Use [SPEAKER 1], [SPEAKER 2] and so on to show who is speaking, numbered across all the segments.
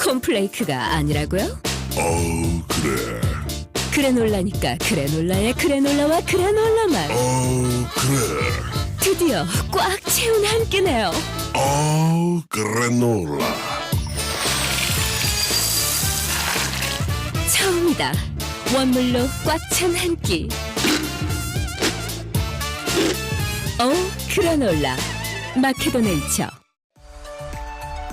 [SPEAKER 1] 콘플레이크가 아니라고요?
[SPEAKER 2] 그래.
[SPEAKER 1] 그래놀라니까 그래놀라의 그래놀라와 그래놀라만
[SPEAKER 2] 그래.
[SPEAKER 1] 드디어 꽉 채운 한 끼네요.
[SPEAKER 2] 그래놀라.
[SPEAKER 1] 처음이다. 원물로 꽉 찬 한 끼. 그래놀라 마케도네이처.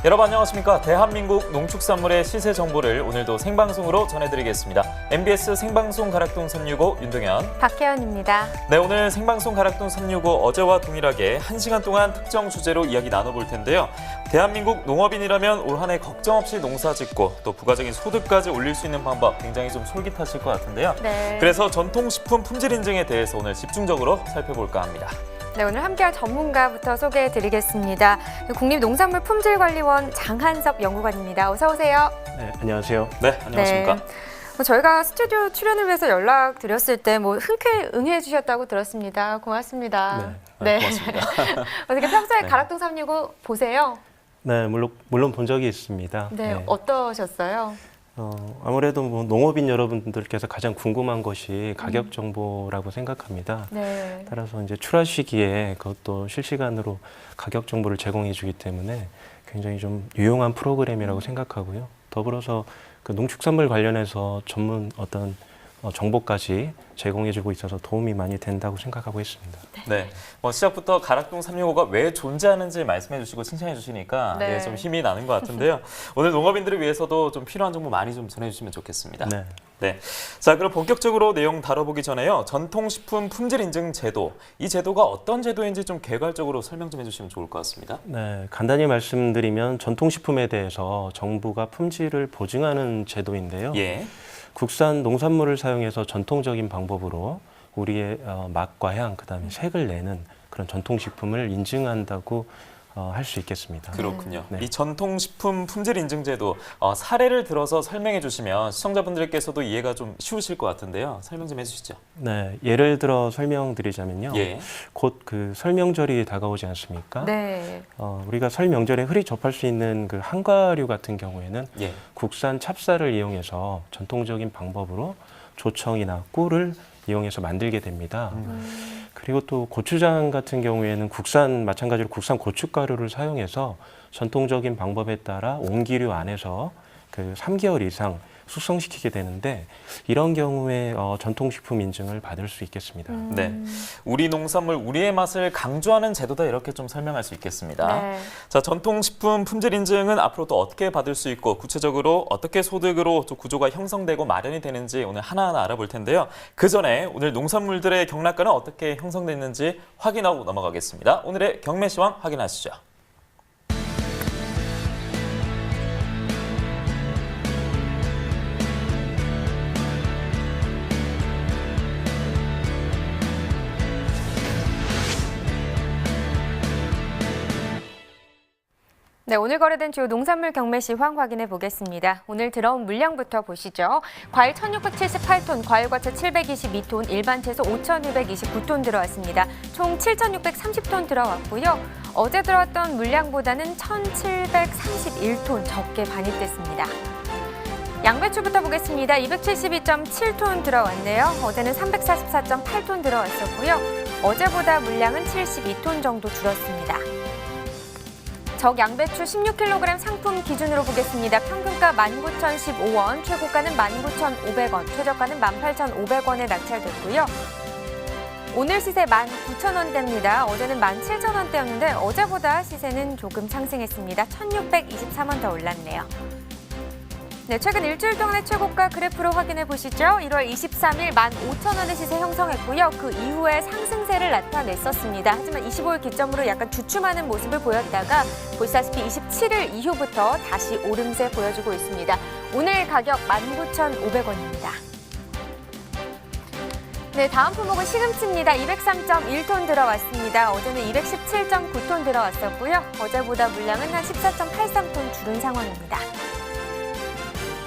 [SPEAKER 3] 여러분 안녕하십니까. 대한민국 농축산물의 시세 정보를 오늘도 생방송으로 전해드리겠습니다. MBS 생방송 가락동 365 윤동현,
[SPEAKER 4] 박혜연입니다.
[SPEAKER 3] 네, 오늘 생방송 가락동 365 어제와 동일하게 1시간 동안 특정 주제로 이야기 나눠볼 텐데요. 대한민국 농업인이라면 올 한 해 걱정 없이 농사 짓고 또 부가적인 소득까지 올릴 수 있는 방법 굉장히 좀 솔깃하실 것 같은데요.
[SPEAKER 4] 네.
[SPEAKER 3] 그래서 전통식품 품질 인증에 대해서 오늘 집중적으로 살펴볼까 합니다.
[SPEAKER 4] 네, 오늘 함께할 전문가부터 소개해드리겠습니다. 국립농산물 품질관리원 장한섭 연구관입니다. 어서 오세요.
[SPEAKER 5] 네, 안녕하세요.
[SPEAKER 3] 네, 안녕하십니까.
[SPEAKER 4] 네. 저희가 스튜디오 출연을 위해서 연락드렸을 때 흔쾌히 응해주셨다고 들었습니다. 고맙습니다.
[SPEAKER 3] 네, 고맙습니다.
[SPEAKER 4] 어떻게 평소에
[SPEAKER 3] 네.
[SPEAKER 4] 가락동 365 보세요?
[SPEAKER 5] 네, 물론 본 적이 있습니다.
[SPEAKER 4] 네, 어떠셨어요?
[SPEAKER 5] 아무래도 농업인 여러분들께서 가장 궁금한 것이 가격 정보라고 생각합니다.
[SPEAKER 4] 네.
[SPEAKER 5] 따라서 이제 출하 시기에 그것도 실시간으로 가격 정보를 제공해 주기 때문에 굉장히 좀 유용한 프로그램이라고 생각하고요. 더불어서 그 농축산물 관련해서 전문 어떤 정보까지 제공해주고 있어서 도움이 많이 된다고 생각하고 있습니다.
[SPEAKER 3] 네, 시작부터 가락동 365가 왜 존재하는지 말씀해 주시고 칭찬해 주시니까
[SPEAKER 4] 네.
[SPEAKER 3] 좀 힘이 나는 것 같은데요. 오늘 농업인들을 위해서도 좀 필요한 정보 많이 좀 전해주시면 좋겠습니다.
[SPEAKER 5] 네.
[SPEAKER 3] 네, 자 그럼 본격적으로 내용 다뤄보기 전에요. 전통식품 품질인증 제도, 이 제도가 어떤 제도인지 좀 개괄적으로 설명 좀 해주시면 좋을 것 같습니다.
[SPEAKER 5] 네, 간단히 말씀드리면 전통식품에 대해서 정부가 품질을 보증하는 제도인데요.
[SPEAKER 3] 예.
[SPEAKER 5] 국산 농산물을 사용해서 전통적인 방법으로 우리의 맛과 향, 그다음에 색을 내는 그런 전통식품을 인증한다고 할 수 있겠습니다.
[SPEAKER 3] 그렇군요.
[SPEAKER 5] 네.
[SPEAKER 3] 이 전통식품 품질인증제도 사례를 들어서 설명해 주시면 시청자분들께서도 이해가 좀 쉬우실 것 같은데요. 설명 좀 해주시죠.
[SPEAKER 5] 네, 예를 들어 설명드리자면요.
[SPEAKER 3] 예.
[SPEAKER 5] 곧 그 설명절이 다가오지 않습니까?
[SPEAKER 4] 네.
[SPEAKER 5] 우리가 설 명절에 흔히 접할 수 있는 그 한과류 같은 경우에는
[SPEAKER 3] 예.
[SPEAKER 5] 국산 찹쌀을 이용해서 전통적인 방법으로 조청이나 꿀을 이용해서 만들게 됩니다. 그리고 또 고추장 같은 경우에는 마찬가지로 국산 고춧가루를 사용해서 전통적인 방법에 따라 온기류 안에서 그 3개월 이상 숙성시키게 되는데 이런 경우에 전통식품 인증을 받을 수 있겠습니다.
[SPEAKER 3] 네, 우리 농산물, 우리의 맛을 강조하는 제도다 이렇게 좀 설명할 수 있겠습니다.
[SPEAKER 4] 네.
[SPEAKER 3] 자, 전통식품 품질 인증은 앞으로 또 어떻게 받을 수 있고 구체적으로 어떻게 소득으로 또 구조가 형성되고 마련이 되는지 오늘 하나하나 알아볼 텐데요. 그 전에 오늘 농산물들의 경락가는 어떻게 형성됐는지 확인하고 넘어가겠습니다. 오늘의 경매시황 확인하시죠.
[SPEAKER 4] 네, 오늘 거래된 주요 농산물 경매 시황 확인해 보겠습니다. 오늘 들어온 물량부터 보시죠. 과일 1,678톤, 과일과채 722톤, 일반 채소 5,229톤 들어왔습니다. 총 7,630톤 들어왔고요. 어제 들어왔던 물량보다는 1,731톤 적게 반입됐습니다. 양배추부터 보겠습니다. 272.7톤 들어왔네요. 어제는 344.8톤 들어왔었고요. 어제보다 물량은 72톤 정도 줄었습니다. 적 양배추 16kg 상품 기준으로 보겠습니다. 평균가 19,015원, 최고가는 19,500원, 최저가는 18,500원에 낙찰됐고요. 오늘 시세 19,000원대입니다. 어제는 17,000원대였는데 어제보다 시세는 조금 상승했습니다. 1,623원 더 올랐네요. 네, 최근 일주일 동안의 최고가 그래프로 확인해 보시죠. 1월 23일 15,000원의 시세 형성했고요. 그 이후에 상승세를 나타냈었습니다. 하지만 25일 기점으로 약간 주춤하는 모습을 보였다가 보시다시피 27일 이후부터 다시 오름세 보여주고 있습니다. 오늘 가격 19,500원입니다. 네, 다음 품목은 시금치입니다. 203.1톤 들어왔습니다. 어제는 217.9톤 들어왔었고요. 어제보다 물량은 한 14.83톤 줄은 상황입니다.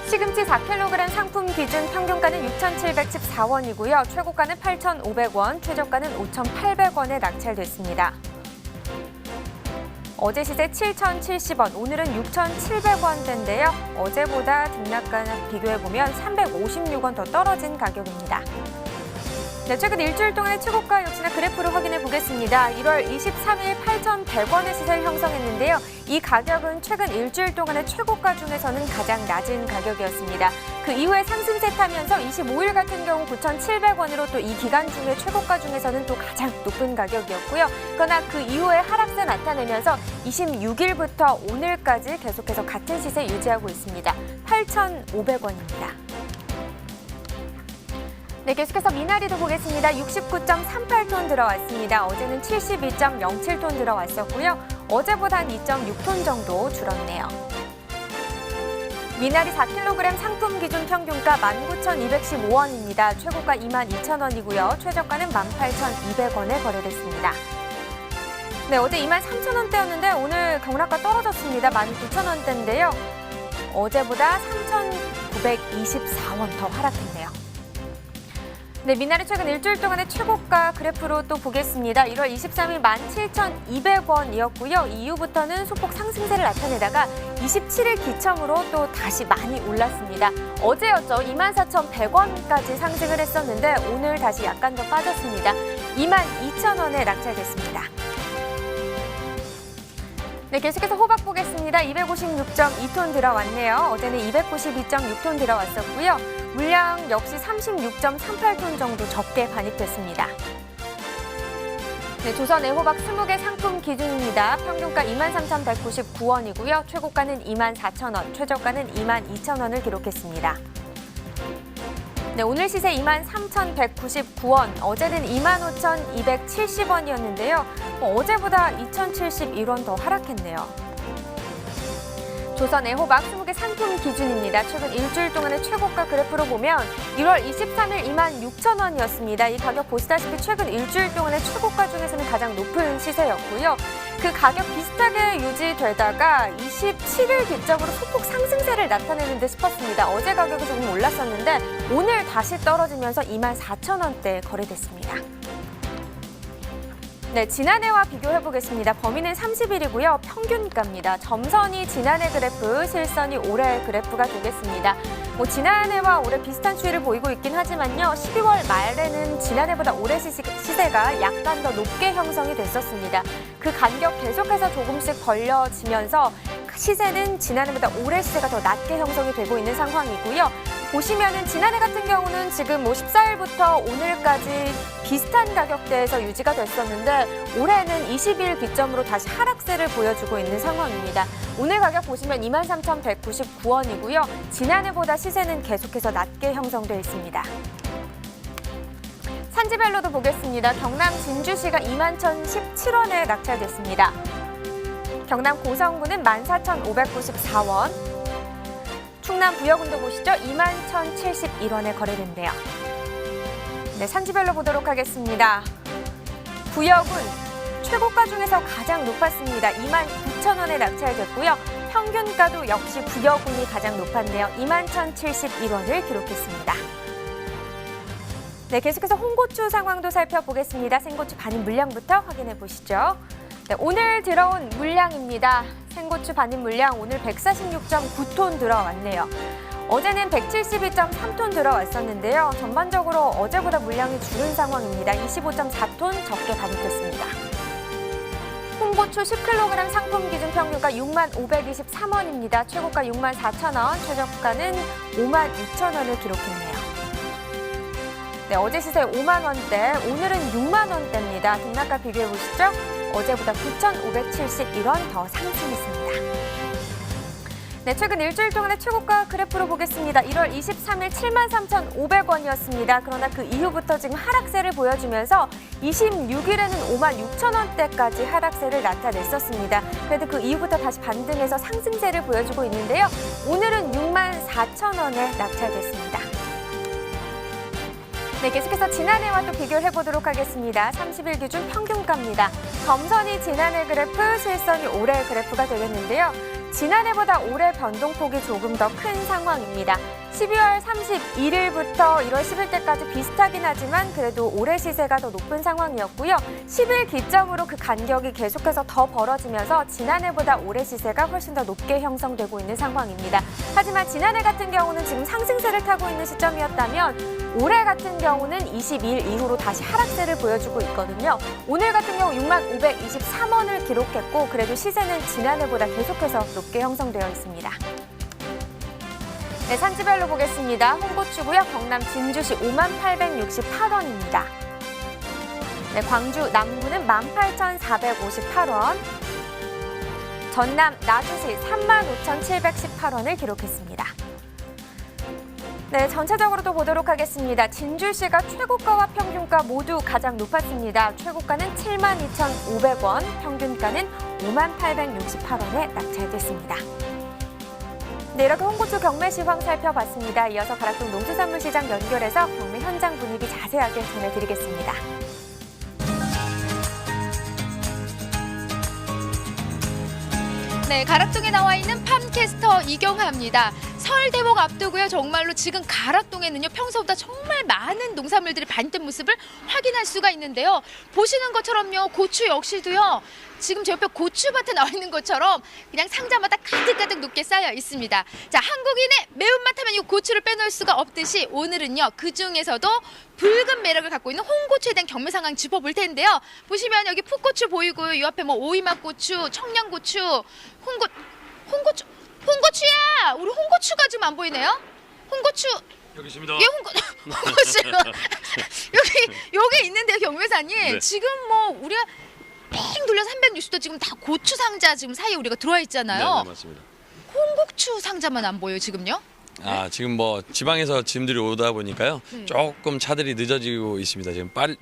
[SPEAKER 4] 시금치 4kg 상품 기준 평균가는 6,714원이고요. 최고가는 8,500원, 최저가는 5,800원에 낙찰됐습니다. 어제 시세 7,070원, 오늘은 6,700원대인데요. 어제보다 등락과 비교해보면 356원 더 떨어진 가격입니다. 네, 최근 일주일 동안의 최고가 역시나 그래프로 확인해 보겠습니다. 1월 23일 8,100원의 시세를 형성했는데요. 이 가격은 최근 일주일 동안의 최고가 중에서는 가장 낮은 가격이었습니다. 그 이후에 상승세 타면서 25일 같은 경우 9,700원으로 또 이 기간 중에 최고가 중에서는 또 가장 높은 가격이었고요. 그러나 그 이후에 하락세 나타내면서 26일부터 오늘까지 계속해서 같은 시세 유지하고 있습니다. 8,500원입니다. 네, 계속해서 미나리도 보겠습니다. 69.38톤 들어왔습니다. 어제는 72.07톤 들어왔었고요. 어제보다 한 2.6톤 정도 줄었네요. 미나리 4kg 상품 기준 평균가 19,215원입니다. 최고가 22,000원이고요. 최저가는 18,200원에 거래됐습니다. 네, 어제 23,000원대였는데 오늘 경락가 떨어졌습니다. 19,000원대인데요. 어제보다 3,924원 더 하락했네요. 네, 미나리 최근 일주일 동안의 최고가 그래프로 또 보겠습니다. 1월 23일 17,200원이었고요. 이후부터는 소폭 상승세를 나타내다가 27일 기점으로 또 다시 많이 올랐습니다. 어제였죠. 24,100원까지 상승을 했었는데 오늘 다시 약간 더 빠졌습니다. 22,000원에 낙찰됐습니다. 네, 계속해서 호박 보겠습니다. 256.2톤 들어왔네요. 어제는 292.6톤 들어왔었고요. 물량 역시 36.38톤 정도 적게 반입됐습니다. 네, 조선 애호박 20개 상품 기준입니다. 평균가 23,199원이고요. 최고가는 24,000원, 최저가는 22,000원을 기록했습니다. 네, 오늘 시세 23,199원, 어제는 25,270원이었는데요. 어제보다 2,071원 더 하락했네요. 조선 애호박 20개 상품 기준입니다. 최근 일주일 동안의 최고가 그래프로 보면 1월 23일 26,000원이었습니다. 이 가격 보시다시피 최근 일주일 동안의 최고가 중에서는 가장 높은 시세였고요. 그 가격 비슷하게 유지되다가 27일 기점으로 소폭 상승세를 나타내는 듯 싶었습니다. 어제 가격이 조금 올랐었는데 오늘 다시 떨어지면서 24,000원대에 거래됐습니다. 네, 지난해와 비교해보겠습니다. 범위는 30일이고요. 평균가입니다. 점선이 지난해 그래프, 실선이 올해 그래프가 되겠습니다. 지난해와 올해 비슷한 추이를 보이고 있긴 하지만요. 12월 말에는 지난해보다 올해 시세가 약간 더 높게 형성이 됐었습니다. 그 간격 계속해서 조금씩 벌려지면서 시세는 지난해보다 올해 시세가 더 낮게 형성이 되고 있는 상황이고요. 보시면은 지난해 같은 경우는 지금 14일부터 오늘까지 비슷한 가격대에서 유지가 됐었는데 올해는 20일 기점으로 다시 하락세를 보여주고 있는 상황입니다. 오늘 가격 보시면 23,199원이고요. 지난해보다 시세는 계속해서 낮게 형성돼 있습니다. 산지별로도 보겠습니다. 경남 진주시가 21,017원에 낙찰됐습니다. 경남 고성군은 14,594원. 충남 부여군도 보시죠. 21,071원에 거래된대요. 네, 산지별로 보도록 하겠습니다. 부여군 최고가 중에서 가장 높았습니다. 29,000원에 낙찰됐고요. 평균가도 역시 부여군이 가장 높았네요. 21,071원을 기록했습니다. 네, 계속해서 홍고추 상황도 살펴보겠습니다. 생고추 반입 물량부터 확인해 보시죠. 네, 오늘 들어온 물량입니다. 생고추 반입 물량 오늘 146.9톤 들어왔네요. 어제는 172.3톤 들어왔었는데요. 전반적으로 어제보다 물량이 줄은 상황입니다. 25.4톤 적게 반입됐습니다. 홍고추 10kg 상품 기준 평균가 65,523원입니다. 최고가 64,000원, 최저가는 56,000원을 기록했네요. 네, 어제 시세 5만 원대, 오늘은 6만 원대입니다. 등락가 비교해 보시죠. 어제보다 9,571원 더 상승했습니다. 네, 최근 일주일 동안의 최고가 그래프로 보겠습니다. 1월 23일 73,500원이었습니다. 그러나 그 이후부터 지금 하락세를 보여주면서 26일에는 56,000원대까지 하락세를 나타냈었습니다. 그래도 그 이후부터 다시 반등해서 상승세를 보여주고 있는데요. 오늘은 64,000원에 낙찰됐습니다. 네, 계속해서 지난해와 또 비교를 해보도록 하겠습니다. 30일 기준 평균가입니다. 점선이 지난해 그래프, 실선이 올해 그래프가 되겠는데요. 지난해보다 올해 변동폭이 조금 더 큰 상황입니다. 12월 31일부터 1월 10일때까지 비슷하긴 하지만 그래도 올해 시세가 더 높은 상황이었고요. 10일 기점으로 그 간격이 계속해서 더 벌어지면서 지난해보다 올해 시세가 훨씬 더 높게 형성되고 있는 상황입니다. 하지만 지난해 같은 경우는 지금 상승세를 타고 있는 시점이었다면 올해 같은 경우는 22일 이후로 다시 하락세를 보여주고 있거든요. 오늘 같은 경우 65,523원을 기록했고 그래도 시세는 지난해보다 계속해서 높게 형성되어 있습니다. 네, 산지별로 보겠습니다. 홍고추고요. 경남 진주시 58,668원입니다. 네, 광주 남구는 18,458원. 전남 나주시 35,718원을 기록했습니다. 네, 전체적으로도 보도록 하겠습니다. 진주시가 최고가와 평균가 모두 가장 높았습니다. 최고가는 72,500원, 평균가는 58,668원에 낙찰됐습니다. 네, 이렇게 홍고추 경매 시황 살펴봤습니다. 이어서 가락동 농수산물시장 연결해서 경매 현장 분위기 자세하게 전해드리겠습니다.
[SPEAKER 6] 네, 가락동에 나와 있는 팜캐스터 이경하입니다. 설 대목 앞두고요. 정말로 지금 가락동에는요. 평소보다 정말 많은 농산물들이 반입된 모습을 확인할 수가 있는데요. 보시는 것처럼요. 고추 역시도요. 지금 제 옆에 고추밭에 나와 있는 것처럼 그냥 상자마다 가득가득 높게 쌓여 있습니다. 자, 한국인의 매운맛 하면 이 고추를 빼놓을 수가 없듯이 오늘은요. 그중에서도 붉은 매력을 갖고 있는 홍고추에 대한 경매 상황 짚어볼 텐데요. 보시면 여기 풋고추 보이고요. 이 앞에 뭐 오이맛고추, 청양고추, 홍고추야! 우리 홍고추가 지금 안 보이네요? 홍고추.
[SPEAKER 7] 여기 있습니다.
[SPEAKER 6] 예, 홍고추. 여기 있는데요, 경매사님.
[SPEAKER 7] 네.
[SPEAKER 6] 지금 뭐 우리가 뺑 돌려 360도 지금 다 고추 상자 지금 사이에 우리가 들어와 있잖아요.
[SPEAKER 7] 네, 맞습니다.
[SPEAKER 6] 홍고추 상자만 안 보여요, 지금요?
[SPEAKER 7] 아, 지금 뭐 지방에서 짐들이 오다 보니까요. 조금 차들이 늦어지고 있습니다.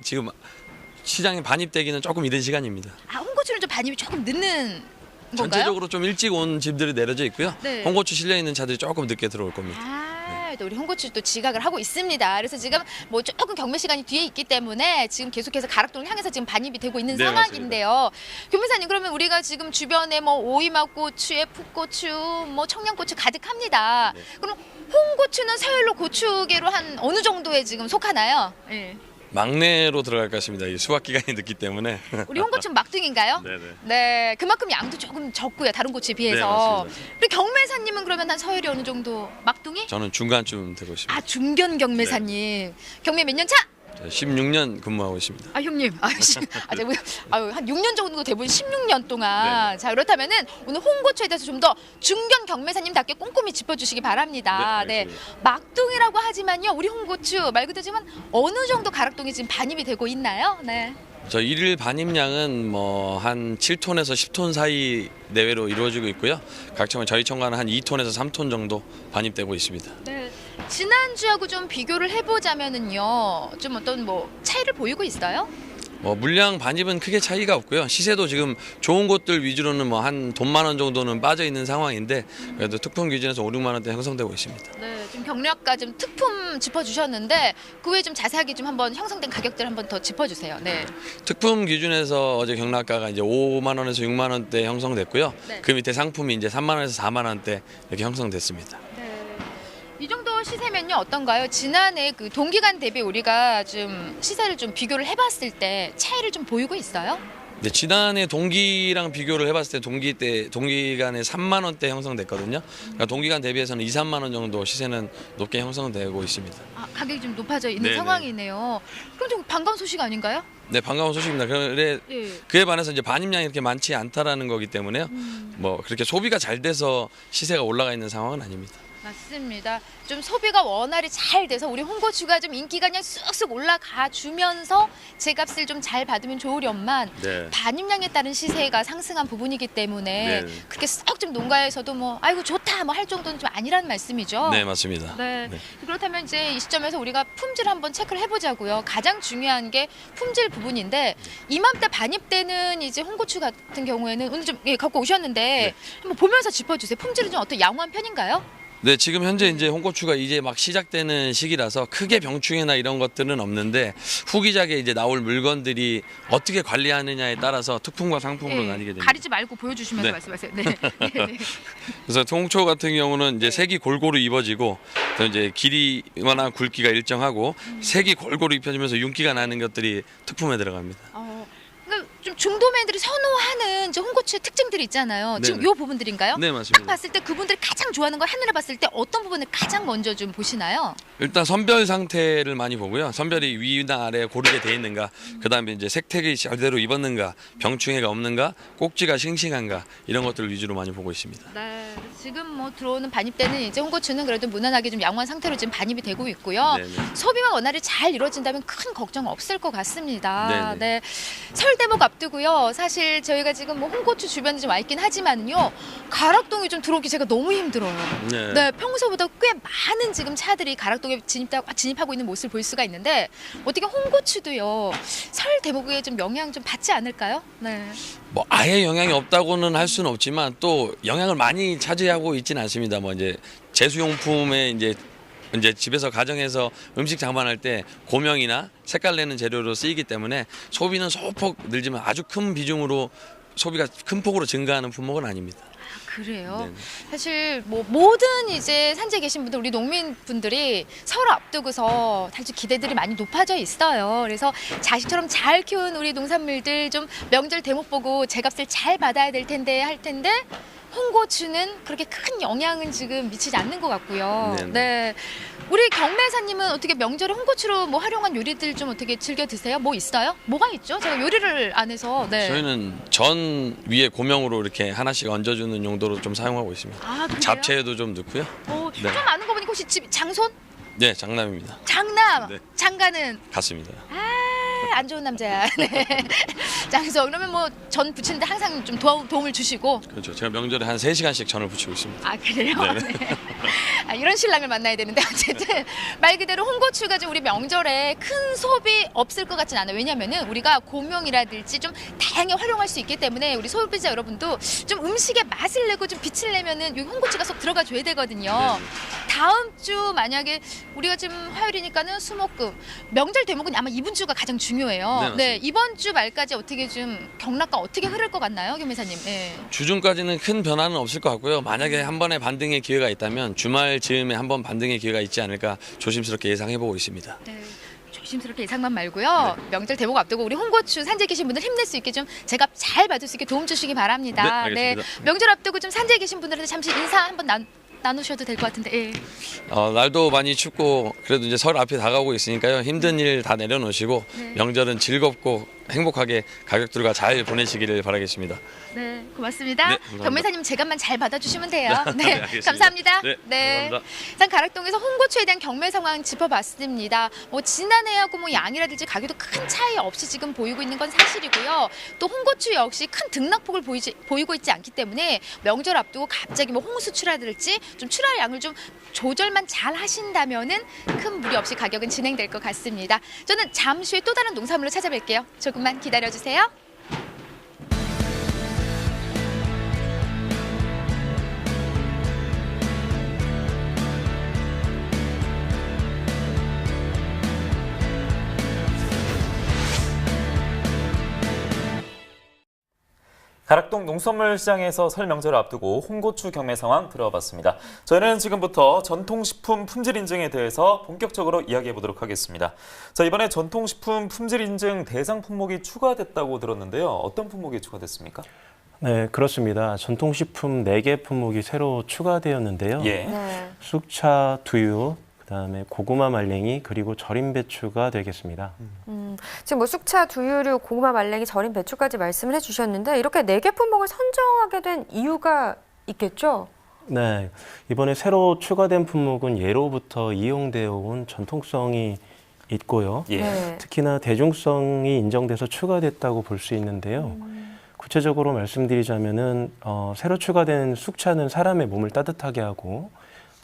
[SPEAKER 7] 지금 시장에 반입되기는 조금 이른 시간입니다.
[SPEAKER 6] 아, 홍고추는 좀 반입이 조금 늦는 건가요?
[SPEAKER 7] 전체적으로 좀 일찍 온 짐들이 내려져 있고요.
[SPEAKER 6] 네.
[SPEAKER 7] 홍고추 실려 있는 차들이 조금 늦게 들어올 겁니다.
[SPEAKER 6] 또 우리 홍고추 또 지각을 하고 있습니다. 그래서 지금 뭐 조금 경매 시간이 뒤에 있기 때문에 지금 계속해서 가락동을 향해서 지금 반입이 되고 있는
[SPEAKER 7] 네,
[SPEAKER 6] 상황인데요. 교매사님, 그러면 우리가 지금 주변에 뭐 오이맛고추에 풋고추, 뭐 청양고추 가득합니다.
[SPEAKER 7] 네.
[SPEAKER 6] 그럼 홍고추는 서열로 고추계로 한 어느 정도에 지금 속하나요? 네.
[SPEAKER 7] 막내로 들어갈 것 같습니다. 이 수확 기간이 늦기 때문에.
[SPEAKER 6] 우리 홍고추는 막둥인가요?
[SPEAKER 7] 네네.
[SPEAKER 6] 네, 그만큼 양도 조금 적고요. 다른 고추에 비해서.
[SPEAKER 7] 네, 맞습니다.
[SPEAKER 6] 우리 경매사님은 그러면 한 서열이 어느 정도 막둥이?
[SPEAKER 7] 저는 중간쯤 되고 있습니다.
[SPEAKER 6] 아, 중견 경매사님. 경매 몇 년 차?
[SPEAKER 7] 16년 근무하고 있습니다.
[SPEAKER 6] 아, 형님. 한 6년 정도 돼보니 16년 동안.
[SPEAKER 7] 네네.
[SPEAKER 6] 자, 그렇다면은 오늘 홍고추에 대해서 좀 더 중견 경매사님답게 꼼꼼히 짚어주시기 바랍니다.
[SPEAKER 7] 네,
[SPEAKER 6] 네.
[SPEAKER 7] 알겠습니다.
[SPEAKER 6] 막둥이라고 하지만요. 우리 홍고추 말 그대로 지금 어느 정도 가락동이 지금 반입이 되고 있나요? 네.
[SPEAKER 7] 저 일일 반입량은 뭐 한 7톤에서 10톤 사이 내외로 이루어지고 있고요. 각 청은 저희 청과는 한 2톤에서 3톤 정도 반입되고 있습니다.
[SPEAKER 6] 네. 지난주하고 좀 비교를 해보자면은요. 좀 어떤 뭐 차이를 보이고 있어요?
[SPEAKER 7] 뭐 물량 반입은 크게 차이가 없고요. 시세도 지금 좋은 곳들 위주로는 뭐 한 돈 10,000원 정도는 빠져 있는 상황인데 그래도 특품 기준에서 5, 6만 원대 형성되고 있습니다.
[SPEAKER 6] 네, 좀 경력가 좀 특품 짚어주셨는데 그 외에 좀 자세하게 좀 한번 형성된 가격들 한번 더 짚어주세요. 네.
[SPEAKER 7] 특품 기준에서 어제 경락가가 이제 5만 원에서 6만 원대 형성됐고요.
[SPEAKER 6] 네.
[SPEAKER 7] 그 밑에 상품이 이제 3만 원에서 4만 원대 이렇게 형성됐습니다.
[SPEAKER 6] 이 정도 시세면요 어떤가요? 지난해 그 동기간 대비 우리가 좀 시세를 좀 비교를 해봤을 때 차이를 좀 보이고 있어요?
[SPEAKER 7] 네, 지난해 동기랑 비교를 해봤을 때 동기간에 3만 원대 형성됐거든요. 그러니까 동기간 대비해서는 2, 3만 원 정도 시세는 높게 형성되고 있습니다.
[SPEAKER 6] 아, 가격이 좀 높아져 있는
[SPEAKER 7] 네네.
[SPEAKER 6] 상황이네요. 그럼 좀 반가운 소식 아닌가요?
[SPEAKER 7] 네, 반가운 소식입니다.
[SPEAKER 6] 예.
[SPEAKER 7] 그에 반해서 이제 반입량이 이렇게 많지 않다라는 거기 때문에요. 뭐 그렇게 소비가 잘 돼서 시세가 올라가 있는 상황은 아닙니다.
[SPEAKER 6] 맞습니다. 좀 소비가 원활히 잘 돼서 우리 홍고추가 좀 인기가 그냥 쑥쑥 올라가 주면서 제값을 좀 잘 받으면 좋으련만
[SPEAKER 7] 네.
[SPEAKER 6] 반입량에 따른 시세가 상승한 부분이기 때문에
[SPEAKER 7] 네.
[SPEAKER 6] 그렇게 썩 좀 농가에서도 뭐 아이고 좋다 뭐 할 정도는 좀 아니라는 말씀이죠.
[SPEAKER 7] 네, 맞습니다.
[SPEAKER 6] 네.
[SPEAKER 7] 네.
[SPEAKER 6] 그렇다면 이제 이 시점에서 우리가 품질 한번 체크를 해보자고요. 가장 중요한 게 품질 부분인데 이맘때 반입되는 이제 홍고추 같은 경우에는 오늘 좀 갖고 오셨는데
[SPEAKER 7] 네.
[SPEAKER 6] 한번 보면서 짚어주세요. 품질은 좀 어떤 양호한 편인가요?
[SPEAKER 7] 네, 지금 현재 이제 홍고추가 이제 막 시작되는 시기라서 크게 병충해나 이런 것들은 없는데 후기작에 이제 나올 물건들이 어떻게 관리하느냐에 따라서 특품과 상품으로 나뉘게 됩니다.
[SPEAKER 6] 가리지 말고 보여주시면서
[SPEAKER 7] 네.
[SPEAKER 6] 말씀하세요. 네. 네.
[SPEAKER 7] 그래서 홍초 같은 경우는 이제 색이 골고루 입어지고 또 이제 길이나 굵기가 일정하고 색이 골고루 입혀지면서 윤기가 나는 것들이 특품에 들어갑니다.
[SPEAKER 6] 그러니까 좀 중도맨들이 선호하는 이제 홍고추의 특징들이 있잖아요. 지금
[SPEAKER 7] 네네.
[SPEAKER 6] 이 부분들인가요?
[SPEAKER 7] 네, 맞습니다.
[SPEAKER 6] 딱 봤을 때 그분들이 가장 좋아하는 걸 하늘에 봤을 때 어떤 부분을 가장 먼저 좀 보시나요?
[SPEAKER 7] 일단 선별 상태를 많이 보고요. 선별이 위나 아래 고르게 돼 있는가, 그다음에 이제 색택이 제대로 입었는가, 병충해가 없는가, 꼭지가 싱싱한가 이런 것들을 위주로 많이 보고 있습니다.
[SPEAKER 6] 네. 지금 뭐 들어오는 반입되는 이제 홍고추는 그래도 무난하게 좀 양호한 상태로 지금 반입이 되고 있고요.
[SPEAKER 7] 네네.
[SPEAKER 6] 소비와 원활히 잘 이루어진다면 큰 걱정 없을 것 같습니다.
[SPEAKER 7] 네네.
[SPEAKER 6] 네. 설 대목 앞두고요. 사실 저희가 지금 뭐 홍고추 주변에 좀 와 있긴 하지만요. 가락동이 좀 들어오기 제가 너무 힘들어요. 네. 평소보다 꽤 많은 지금 차들이 가락동에 진입하고 있는 모습을 볼 수가 있는데 어떻게 홍고추도요. 설 대목에 좀 영향 좀 받지 않을까요? 네.
[SPEAKER 7] 뭐 아예 영향이 없다고는 할 수는 없지만 또 영향을 많이 차지하고 있지는 않습니다. 뭐 이제 제수용품에 이제 집에서 가정에서 음식 장만할 때 고명이나 색깔 내는 재료로 쓰이기 때문에 소비는 소폭 늘지만 아주 큰 비중으로 소비가 큰 폭으로 증가하는 품목은 아닙니다.
[SPEAKER 6] 그래요.
[SPEAKER 7] 네네.
[SPEAKER 6] 사실 뭐 모든 이제 산지에 계신 분들 우리 농민분들이 설 앞두고서 사실 기대들이 많이 높아져 있어요. 그래서 자식처럼 잘 키운 우리 농산물들 좀 명절 대목 보고 제값을 잘 받아야 될 텐데 할 텐데 홍고추는 그렇게 큰 영향은 지금 미치지 않는 것 같고요.
[SPEAKER 7] 네네.
[SPEAKER 6] 네. 우리 경매사님은 어떻게 명절에 홍고추로 뭐 활용한 요리들 좀 어떻게 즐겨 드세요? 뭐 있어요? 뭐가 있죠? 제가 요리를 안 해서. 네.
[SPEAKER 7] 저희는 전 위에 고명으로 이렇게 하나씩 얹어주는 용도로 좀 사용하고 있습니다.
[SPEAKER 6] 아, 그래요?
[SPEAKER 7] 잡채에도 좀 넣고요.
[SPEAKER 6] 좀 아는 거 보니까 혹시 집 장손?
[SPEAKER 7] 네, 장남입니다.
[SPEAKER 6] 장남!
[SPEAKER 7] 네.
[SPEAKER 6] 장가는?
[SPEAKER 7] 같습니다.
[SPEAKER 6] 안 좋은 남자야. 네. 장소 그러면 뭐 전 부치는데 항상 좀 도움을 주시고.
[SPEAKER 7] 그렇죠. 제가 명절에 한 3시간씩 전을 부치고 있습니다.
[SPEAKER 6] 아 그래요?
[SPEAKER 7] 네네.
[SPEAKER 6] 네. 아, 이런 신랑을 만나야 되는데 어쨌든 말 그대로 홍고추가 좀 우리 명절에 큰 소비 없을 것 같진 않아요. 왜냐면은 우리가 고명이라든지 좀 다양하게 활용할 수 있기 때문에 우리 소비자 여러분도 좀 음식의 맛을 내고 좀 빛을 내면은 이 홍고추가 쏙 들어가 줘야 되거든요.
[SPEAKER 7] 네네.
[SPEAKER 6] 다음 주 만약에 우리가 지금 화요일이니까는 수목금 명절 대목은 아마 이번 주가 가장 중요해요.
[SPEAKER 7] 네, 맞습니다.
[SPEAKER 6] 네, 이번 주 말까지 어떻게 좀 경락과 어떻게 흐를 것 같나요, 경매사님? 네.
[SPEAKER 7] 주중까지는 큰 변화는 없을 것 같고요. 만약에 한 번의 반등의 기회가 있다면 주말 즈음에 한 번 반등의 기회가 있지 않을까 조심스럽게 예상해보고 있습니다.
[SPEAKER 6] 네. 조심스럽게 예상만 말고요. 명절 대목 앞두고 우리 홍고추 산지에 계신 분들 힘낼 수 있게 좀 제가 잘 받을 수 있게 도움 주시기 바랍니다.
[SPEAKER 7] 네, 알겠습니다.
[SPEAKER 6] 명절 앞두고 좀 산지에 계신 분들한테 잠시 인사 한번 나누셔도 될 것 같은데. 예.
[SPEAKER 7] 날도 많이 춥고 그래도 이제 설 앞이 다가오고 있으니까요. 힘든 일 다 내려놓으시고
[SPEAKER 6] 네.
[SPEAKER 7] 명절은 즐겁고 행복하게 가족들과 잘 보내시기를 바라겠습니다.
[SPEAKER 6] 네, 고맙습니다.
[SPEAKER 7] 네, 감사합니다.
[SPEAKER 6] 경매사님 제값만 잘 받아주시면 돼요.
[SPEAKER 7] 네,
[SPEAKER 6] 네,
[SPEAKER 7] 알겠습니다.
[SPEAKER 6] 감사합니다.
[SPEAKER 7] 네, 감사합니다.
[SPEAKER 6] 산 가락동에서 홍고추에 대한 경매 상황 짚어봤습니다. 뭐 지난해하고 뭐 양이라든지 가격도 큰 차이 없이 지금 보이고 있는 건 사실이고요. 또 홍고추 역시 큰 등락폭을 보이고 있지 않기 때문에 명절 앞두고 갑자기 뭐 홍수 출하랄지 좀 출하 양을 좀 조절만 잘 하신다면은 큰 무리 없이 가격은 진행될 것 같습니다. 저는 잠시 후에 또 다른 농산물로 찾아뵐게요. 조금만 기다려주세요.
[SPEAKER 3] 가락동 농산물 시장에서 설 명절을 앞두고 홍고추 경매 상황 들어봤습니다. 저희는 지금부터 전통식품 품질 인증에 대해서 본격적으로 이야기해 보도록 하겠습니다. 자, 이번에 전통식품 품질 인증 대상 품목이 추가됐다고 들었는데요. 어떤 품목이 추가됐습니까?
[SPEAKER 5] 네, 그렇습니다. 전통식품 4개 품목이 새로 추가되었는데요.
[SPEAKER 3] 예.
[SPEAKER 4] 네.
[SPEAKER 5] 쑥차, 두유, 그다음에 고구마 말랭이 그리고 절임 배추가 되겠습니다.
[SPEAKER 4] 지금 뭐 쑥차, 두유류, 고구마 말랭이, 절임 배추까지 말씀을 해주셨는데 이렇게 4개 품목을 선정하게 된 이유가 있겠죠?
[SPEAKER 5] 네, 이번에 새로 추가된 품목은 예로부터 이용되어 온 전통성이 있고요.
[SPEAKER 3] 예.
[SPEAKER 4] 네.
[SPEAKER 5] 특히나 대중성이 인정돼서 추가됐다고 볼 수 있는데요. 구체적으로 말씀드리자면은 새로 추가된 쑥차는 사람의 몸을 따뜻하게 하고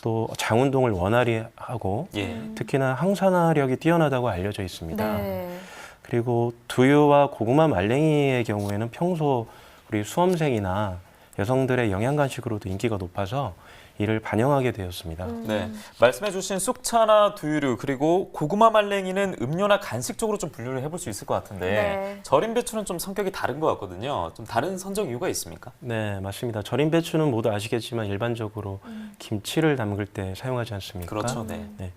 [SPEAKER 5] 또 장운동을 원활히 하고
[SPEAKER 3] 예.
[SPEAKER 5] 특히나 항산화력이 뛰어나다고 알려져 있습니다.
[SPEAKER 4] 네.
[SPEAKER 5] 그리고 두유와 고구마 말랭이의 경우에는 평소 우리 수험생이나 여성들의 영양 간식으로도 인기가 높아서 이를 반영하게 되었습니다.
[SPEAKER 3] 네, 말씀해주신 쑥차나 두유류 그리고 고구마 말랭이는 음료나 간식 쪽으로 좀 분류를 해볼 수 있을 것 같은데
[SPEAKER 4] 네.
[SPEAKER 3] 절임 배추는 좀 성격이 다른 것 같거든요. 좀 다른 선정 이유가 있습니까?
[SPEAKER 5] 네, 맞습니다. 절임 배추는 모두 아시겠지만 일반적으로 김치를 담글 때 사용하지 않습니까?
[SPEAKER 3] 그렇죠. 네.
[SPEAKER 5] 네.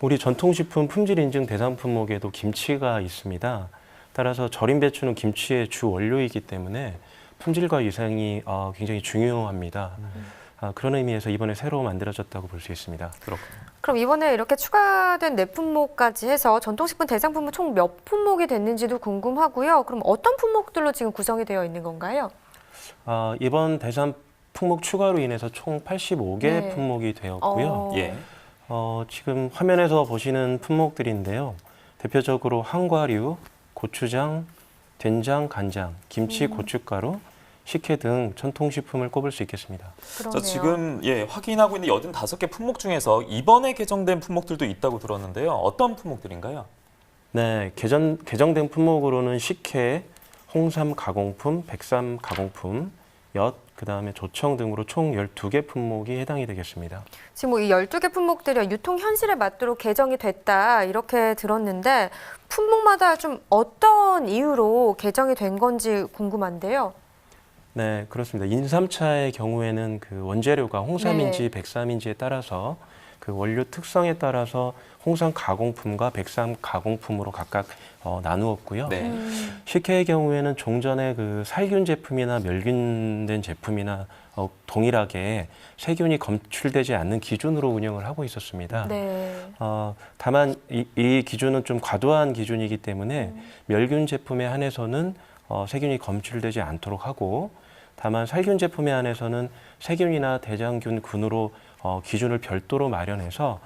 [SPEAKER 5] 우리 전통식품 품질 인증 대상 품목에도 김치가 있습니다. 따라서 절임 배추는 김치의 주 원료이기 때문에 품질과 위생이 굉장히 중요합니다. 그런 의미에서 이번에 새로 만들어졌다고 볼 수 있습니다.
[SPEAKER 3] 그렇군요.
[SPEAKER 4] 그럼 이번에 이렇게 추가된 네 품목까지 해서 전통식품 대상 품목 총 몇 품목이 됐는지도 궁금하고요. 그럼 어떤 품목들로 지금 구성이 되어 있는 건가요?
[SPEAKER 5] 이번 대상 품목 추가로 인해서 총 85개
[SPEAKER 4] 네.
[SPEAKER 5] 품목이 되었고요.
[SPEAKER 3] 예.
[SPEAKER 5] 지금 화면에서 보시는 품목들인데요. 대표적으로 한과류, 고추장, 된장, 간장, 김치, 고춧가루, 식혜 등 전통식품을 꼽을 수 있겠습니다.
[SPEAKER 4] 그러네요.
[SPEAKER 3] 지금 확인하고 있는 85개 품목 중에서 이번에 개정된 품목들도 있다고 들었는데요. 어떤 품목들인가요?
[SPEAKER 5] 네, 개정된 품목으로는 식혜, 홍삼 가공품, 백삼 가공품, 엿, 그다음에 조청 등으로 총 12개 품목이 해당이 되겠습니다.
[SPEAKER 4] 지금 뭐 이 12개 품목들이 유통 현실에 맞도록 개정이 됐다 이렇게 들었는데 품목마다 좀 어떤 이유로 개정이 된 건지 궁금한데요.
[SPEAKER 5] 네, 그렇습니다. 인삼차의 경우에는 그 원재료가 홍삼인지
[SPEAKER 4] 네.
[SPEAKER 5] 백삼인지에 따라서 그 원료 특성에 따라서 홍삼 가공품과 백삼 가공품으로 각각 나누었고요.
[SPEAKER 3] 네.
[SPEAKER 5] 식혜의 경우에는 종전에 그 살균 제품이나 멸균된 제품이나 동일하게 세균이 검출되지 않는 기준으로 운영을 하고 있었습니다.
[SPEAKER 4] 네.
[SPEAKER 5] 다만 이 기준은 좀 과도한 기준이기 때문에 멸균 제품에 한해서는 세균이 검출되지 않도록 하고 다만 살균 제품에 한해서는 세균이나 대장균 균으로 기준을 별도로 마련해서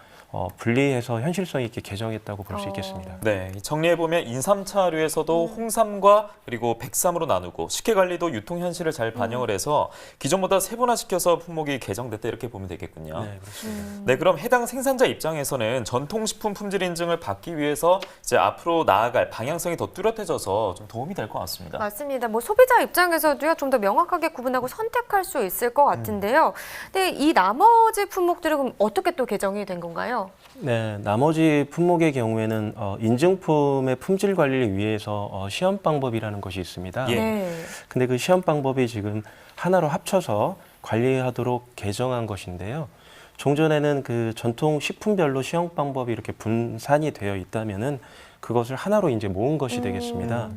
[SPEAKER 5] 분리해서 현실성 있게 개정했다고 볼 수 있겠습니다.
[SPEAKER 3] 네, 정리해보면 인삼차류에서도 홍삼과 그리고 백삼으로 나누고 식혜 관리도 유통 현실을 잘 반영을 해서 기존보다 세분화시켜서 품목이 개정됐다 이렇게 보면 되겠군요.
[SPEAKER 5] 네, 그렇습니다.
[SPEAKER 3] 네, 그럼 해당 생산자 입장에서는 전통식품 품질 인증을 받기 위해서 이제 앞으로 나아갈 방향성이 더 뚜렷해져서 좀 도움이 될 것 같습니다.
[SPEAKER 4] 맞습니다. 뭐 소비자 입장에서도요 좀 더 명확하게 구분하고 선택할 수 있을 것 같은데요. 근데 이 나머지 품목들은 그럼 어떻게 또 개정이 된 건가요?
[SPEAKER 5] 네, 나머지 품목의 경우에는 인증품의 품질 관리를 위해서 시험 방법이라는 것이 있습니다.
[SPEAKER 3] 예.
[SPEAKER 4] 네.
[SPEAKER 5] 근데 그 시험 방법이 지금 하나로 합쳐서 관리하도록 개정한 것인데요. 종전에는 그 전통 식품별로 시험 방법이 이렇게 분산이 되어 있다면은 그것을 하나로 이제 모은 것이 되겠습니다.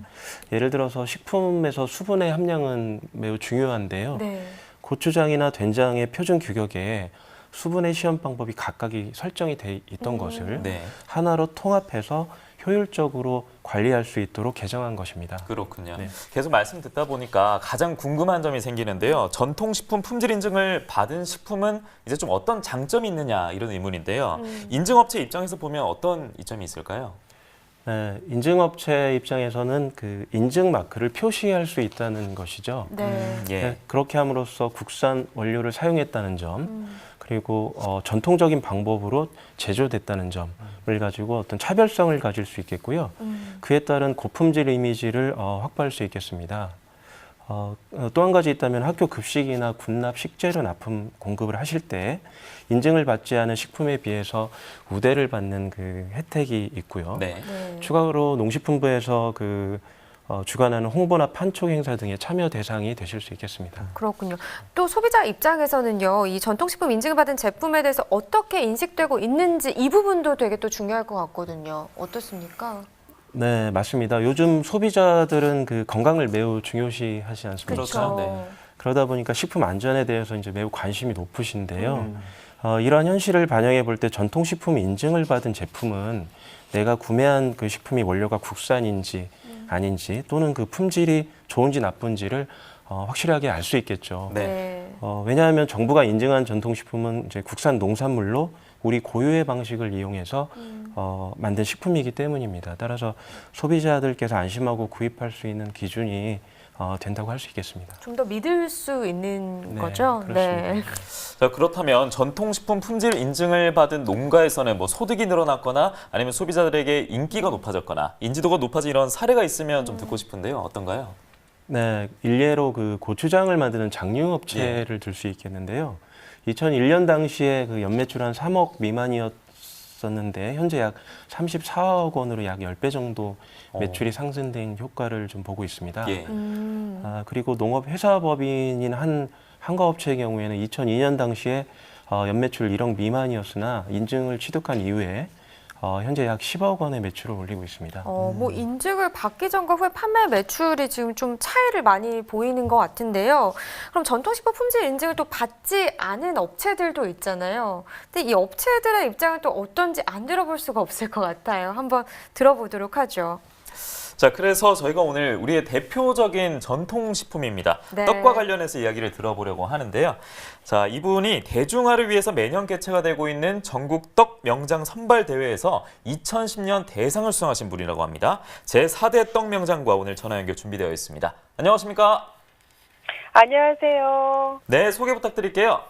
[SPEAKER 5] 예를 들어서 식품에서 수분의 함량은 매우 중요한데요.
[SPEAKER 4] 네.
[SPEAKER 5] 고추장이나 된장의 표준 규격에 수분의 시험 방법이 각각이 설정이 돼 있던 것을
[SPEAKER 3] 네,
[SPEAKER 5] 하나로 통합해서 효율적으로 관리할 수 있도록 개정한 것입니다.
[SPEAKER 3] 그렇군요.
[SPEAKER 5] 네.
[SPEAKER 3] 계속 말씀 듣다 보니까 가장 궁금한 점이 생기는데요. 전통식품 품질 인증을 받은 식품은 이제 좀 어떤 장점이 있느냐 이런 의문인데요. 인증업체 입장에서 보면 어떤 이점이 있을까요?
[SPEAKER 5] 네, 인증업체 입장에서는 그 인증 마크를 표시할 수 있다는 것이죠.
[SPEAKER 4] 네.
[SPEAKER 3] 예.
[SPEAKER 5] 네, 그렇게 함으로써 국산 원료를 사용했다는 점, 그리고 전통적인 방법으로 제조됐다는 점을 가지고 어떤 차별성을 가질 수 있겠고요. 그에 따른 고품질 이미지를 확보할 수 있겠습니다. 또 한 가지 있다면 학교 급식이나 군납 식재료 납품 공급을 하실 때 인증을 받지 않은 식품에 비해서 우대를 받는 그 혜택이 있고요.
[SPEAKER 3] 네.
[SPEAKER 4] 네.
[SPEAKER 5] 추가로 농식품부에서 주관하는 홍보나 판촉 행사 등의 참여 대상이 되실 수 있겠습니다.
[SPEAKER 4] 그렇군요. 또 소비자 입장에서는요, 이 전통식품 인증을 받은 제품에 대해서 어떻게 인식되고 있는지 이 부분도 되게 또 중요할 것 같거든요. 어떻습니까?
[SPEAKER 5] 네, 맞습니다. 요즘 소비자들은 그 건강을 매우 중요시하지 않습니까?
[SPEAKER 3] 그렇죠. 네.
[SPEAKER 5] 그러다 보니까 식품 안전에 대해서 이제 매우 관심이 높으신데요. 이러한 현실을 반영해 볼 때 전통식품 인증을 받은 제품은 내가 구매한 그 식품이 원료가 국산인지 아닌지 또는 그 품질이 좋은지 나쁜지를 확실하게 알 수 있겠죠.
[SPEAKER 3] 네.
[SPEAKER 5] 왜냐하면 정부가 인증한 전통식품은 이제 국산 농산물로 우리 고유의 방식을 이용해서 만든 식품이기 때문입니다. 따라서 소비자들께서 안심하고 구입할 수 있는 기준이 된다고 할 수 있겠습니다.
[SPEAKER 4] 좀 더 믿을 수 있는
[SPEAKER 5] 네,
[SPEAKER 4] 거죠?
[SPEAKER 5] 그렇습니다.
[SPEAKER 3] 자, 그렇다면 전통식품 품질 인증을 받은 농가에서는 뭐 소득이 늘어났거나 아니면 소비자들에게 인기가 높아졌거나 인지도가 높아진 이런 사례가 있으면 좀 듣고 싶은데요. 어떤가요?
[SPEAKER 5] 네, 일례로 그 고추장을 만드는 장류업체를 들 수 있겠는데요. 2001년 당시에 그 연매출 한 3억 미만이었었는데 현재 약 34억 원으로 약 10배 정도 매출이 상승된 효과를 좀 보고 있습니다.
[SPEAKER 3] 예.
[SPEAKER 5] 그리고 농업회사법인인 한 한과업체의 경우에는 2002년 당시에 연매출 1억 미만이었으나 인증을 취득한 이후에 현재 약 10억 원의 매출을 올리고 있습니다.
[SPEAKER 4] 뭐 인증을 받기 전과 후에 판매 매출이 지금 좀 차이를 많이 보이는 것 같은데요. 그럼 전통식품 품질 인증을 또 받지 않은 업체들도 있잖아요. 근데 이 업체들의 입장은 또 어떤지 안 들어볼 수가 없을 것 같아요. 한번 들어보도록 하죠.
[SPEAKER 3] 자, 그래서 저희가 오늘 우리의 대표적인 전통식품입니다.
[SPEAKER 4] 네.
[SPEAKER 3] 떡과 관련해서 이야기를 들어보려고 하는데요. 자, 이분이 대중화를 위해서 매년 개최가 되고 있는 전국 떡 명장 선발 대회에서 2010년 대상을 수상하신 분이라고 합니다. 제4대 떡 명장과 오늘 전화 연결 준비되어 있습니다. 안녕하십니까?
[SPEAKER 8] 안녕하세요.
[SPEAKER 3] 네, 소개 부탁드릴게요.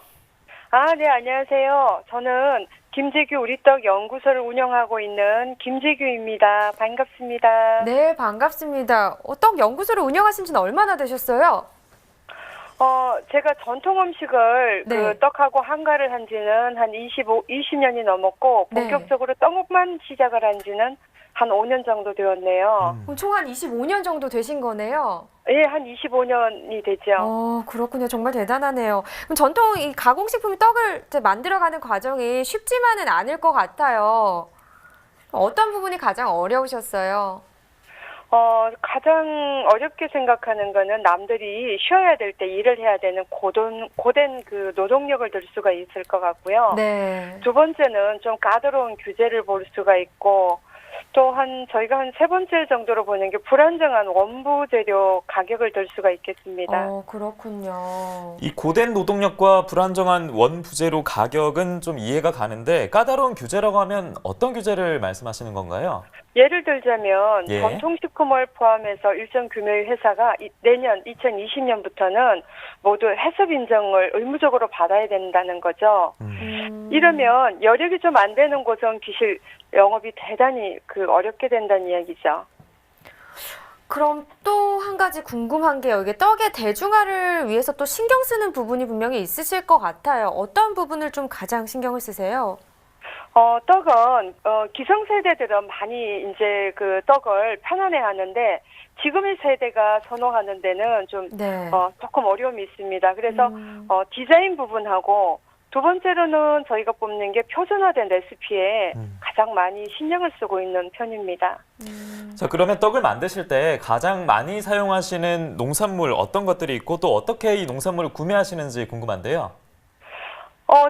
[SPEAKER 8] 네, 안녕하세요. 저는 김재규 우리떡 연구소를 운영하고 있는 김재규입니다. 반갑습니다.
[SPEAKER 4] 네, 반갑습니다. 떡 연구소를 운영하신 지는 얼마나 되셨어요?
[SPEAKER 8] 제가 전통 음식을
[SPEAKER 4] 네.
[SPEAKER 8] 그 떡하고 한가를 한 지는 한 20년이 넘었고,
[SPEAKER 4] 네.
[SPEAKER 8] 본격적으로 떡만 시작을 한 지는 한 5년 정도 되었네요.
[SPEAKER 4] 총 한 25년 정도 되신 거네요.
[SPEAKER 8] 예, 한 25년이 되죠.
[SPEAKER 4] 그렇군요. 정말 대단하네요. 그럼 전통 이 가공식품 떡을 이제 만들어가는 과정이 쉽지만은 않을 것 같아요. 어떤 부분이 가장 어려우셨어요?
[SPEAKER 8] 가장 어렵게 생각하는 거는 남들이 쉬어야 될 때 일을 해야 되는 고된 그 노동력을 들 수가 있을 것 같고요.
[SPEAKER 4] 네.
[SPEAKER 8] 두 번째는 좀 까다로운 규제를 볼 수가 있고, 또 저희가 한 세 번째 정도로 보는 게 불안정한 원부 재료 가격을 들 수가 있겠습니다.
[SPEAKER 4] 그렇군요.
[SPEAKER 3] 이 고된 노동력과 불안정한 원부재료 가격은 좀 이해가 가는데 까다로운 규제라고 하면 어떤 규제를 말씀하시는 건가요?
[SPEAKER 8] 예를 들자면
[SPEAKER 3] 예.
[SPEAKER 8] 전통식품을 포함해서 일정 규모의 회사가 내년 2020년부터는 모두 해썹 인정을 의무적으로 받아야 된다는 거죠. 이러면 여력이 좀 안 되는 곳은 기실 영업이 대단히 어렵게 된다는 이야기죠.
[SPEAKER 4] 그럼 또 한 가지 궁금한 게요. 이게 떡의 대중화를 위해서 또 신경 쓰는 부분이 분명히 있으실 것 같아요. 어떤 부분을 좀 가장 신경을 쓰세요?
[SPEAKER 8] 떡은 기성세대들은 많이 이제 그 떡을 편안해 하는데 지금의 세대가 선호하는 데는 좀
[SPEAKER 4] 네.
[SPEAKER 8] 조금 어려움이 있습니다. 그래서 디자인 부분하고 두 번째로는 저희가 뽑는 게 표준화된 레시피에 가장 많이 신경을 쓰고 있는 편입니다.
[SPEAKER 3] 자, 그러면 떡을 만드실 때 가장 많이 사용하시는 농산물 어떤 것들이 있고 또 어떻게 이 농산물을 구매하시는지 궁금한데요.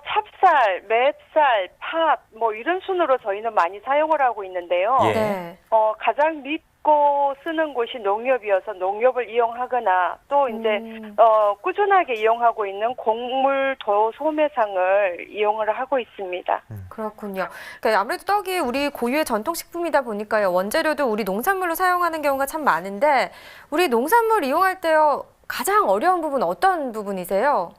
[SPEAKER 8] 찹쌀, 맵쌀, 팥, 뭐 이런 순으로 저희는 많이 사용을 하고 있는데요.
[SPEAKER 3] 예.
[SPEAKER 4] 네.
[SPEAKER 8] 가장 믿고 쓰는 곳이 농협이어서 농협을 이용하거나 또 이제 꾸준하게 이용하고 있는 곡물도 소매상을 이용을 하고 있습니다.
[SPEAKER 4] 그렇군요. 그러니까 아무래도 떡이 우리 고유의 전통식품이다 보니까요. 원재료도 우리 농산물로 사용하는 경우가 참 많은데 우리 농산물 이용할 때요. 가장 어려운 부분 어떤 부분이세요?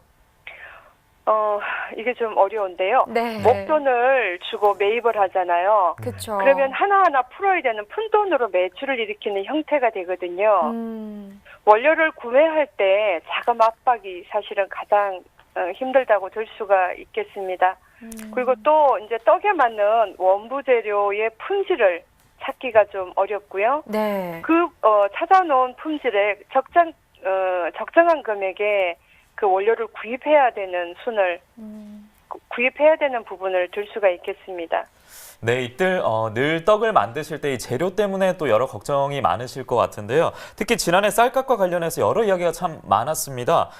[SPEAKER 8] 이게 좀 어려운데요.
[SPEAKER 4] 네.
[SPEAKER 8] 목돈을 주고 매입을 하잖아요.
[SPEAKER 4] 그렇죠.
[SPEAKER 8] 그러면 하나하나 풀어야 되는 푼돈으로 매출을 일으키는 형태가 되거든요. 원료를 구매할 때 자금 압박이 사실은 가장 힘들다고 들 수가 있겠습니다. 그리고 또 이제 떡에 맞는 원부 재료의 품질을 찾기가 좀 어렵고요.
[SPEAKER 4] 네.
[SPEAKER 8] 찾아놓은 품질에 적정한 금액에 그 원료를 구입해야 되는 구입해야 되는 부분을 들 수가 있겠습니다.
[SPEAKER 3] 네, 이들 늘 떡을 만드실 때 이 재료 때문에 또 여러 걱정이 많으실 것 같은데요. 특히 지난해 쌀값과 관련해서 여러 이야기가 참 많았습니다.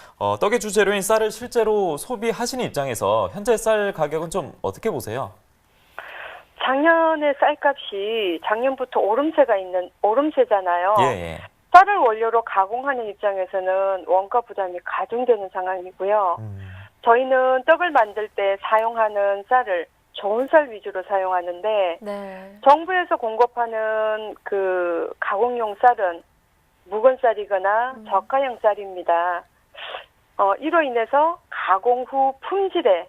[SPEAKER 3] 떡의 주재료인 쌀을 실제로 소비하시는 입장에서 현재 쌀 가격은 좀 어떻게 보세요?
[SPEAKER 8] 작년에 쌀값이 작년부터 오름세잖아요.
[SPEAKER 3] 예.
[SPEAKER 8] 쌀을 원료로 가공하는 입장에서는 원가 부담이 가중되는 상황이고요. 저희는 떡을 만들 때 사용하는 쌀을 좋은 쌀 위주로 사용하는데
[SPEAKER 4] 네.
[SPEAKER 8] 정부에서 공급하는 그 가공용 쌀은 묵은 쌀이거나 저가형 쌀입니다. 이로 인해서 가공 후 품질에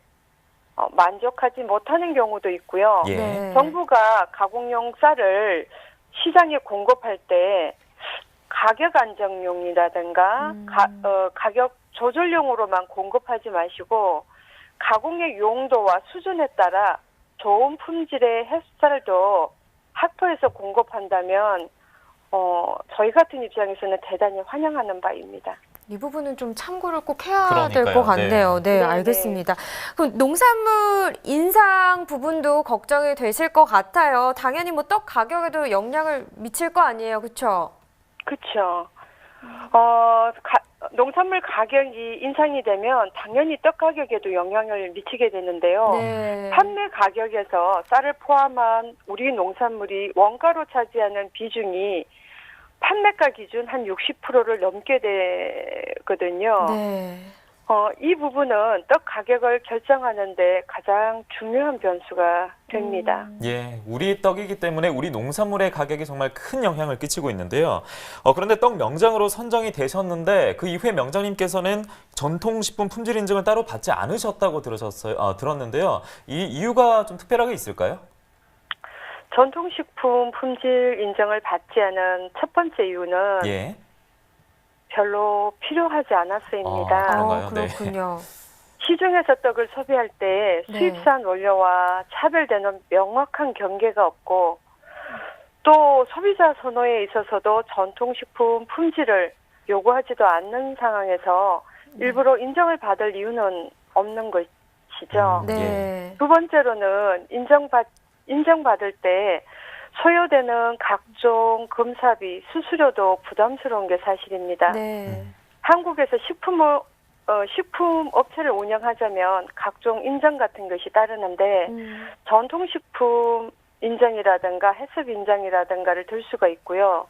[SPEAKER 8] 만족하지 못하는 경우도 있고요.
[SPEAKER 3] 예.
[SPEAKER 4] 네.
[SPEAKER 8] 정부가 가공용 쌀을 시장에 공급할 때 가격 안정용이라든가 가격 조절용으로만 공급하지 마시고 가공의 용도와 수준에 따라 좋은 품질의 햇살도 학토에서 공급한다면 저희 같은 입장에서는 대단히 환영하는 바입니다.
[SPEAKER 4] 이 부분은 좀 참고를 꼭 해야 될
[SPEAKER 3] 그러니까요.
[SPEAKER 4] 것 같네요. 네,
[SPEAKER 8] 네,
[SPEAKER 4] 알겠습니다. 그럼 농산물 인상 부분도 걱정이 되실 것 같아요. 당연히 뭐 떡 가격에도 영향을 미칠 거 아니에요, 그렇죠?
[SPEAKER 8] 그렇죠. 농산물 가격이 인상이 되면 당연히 떡 가격에도 영향을 미치게 되는데요.
[SPEAKER 4] 네.
[SPEAKER 8] 판매 가격에서 쌀을 포함한 우리 농산물이 원가로 차지하는 비중이 판매가 기준 한 60%를 넘게 되거든요.
[SPEAKER 4] 네.
[SPEAKER 8] 이 부분은 떡 가격을 결정하는데 가장 중요한 변수가 됩니다.
[SPEAKER 3] 예, 우리 떡이기 때문에 우리 농산물의 가격이 정말 큰 영향을 끼치고 있는데요. 그런데 떡 명장으로 선정이 되셨는데 그 이후에 명장님께서는 전통식품 품질 인증을 따로 받지 않으셨다고 들었는데요. 이 이유가 좀 특별하게 있을까요?
[SPEAKER 8] 전통식품 품질 인정을 받지 않은 첫 번째 이유는
[SPEAKER 3] 예.
[SPEAKER 8] 별로 필요하지 않았어입니다.
[SPEAKER 3] 그런가요?
[SPEAKER 4] 그렇군요.
[SPEAKER 8] 시중에서 떡을 소비할 때
[SPEAKER 4] 네.
[SPEAKER 8] 수입산 원료와 차별되는 명확한 경계가 없고 또 소비자 선호에 있어서도 전통식품 품질을 요구하지도 않는 상황에서 일부러 인정을 받을 이유는 없는 것이죠.
[SPEAKER 4] 네.
[SPEAKER 8] 두 번째로는 인정받을 때 소요되는 각종 검사비, 수수료도 부담스러운 게 사실입니다.
[SPEAKER 4] 네.
[SPEAKER 8] 한국에서 식품 업체를 운영하자면 각종 인정 같은 것이 따르는데 전통식품 인정이라든가 해썹 인정이라든가를 들 수가 있고요.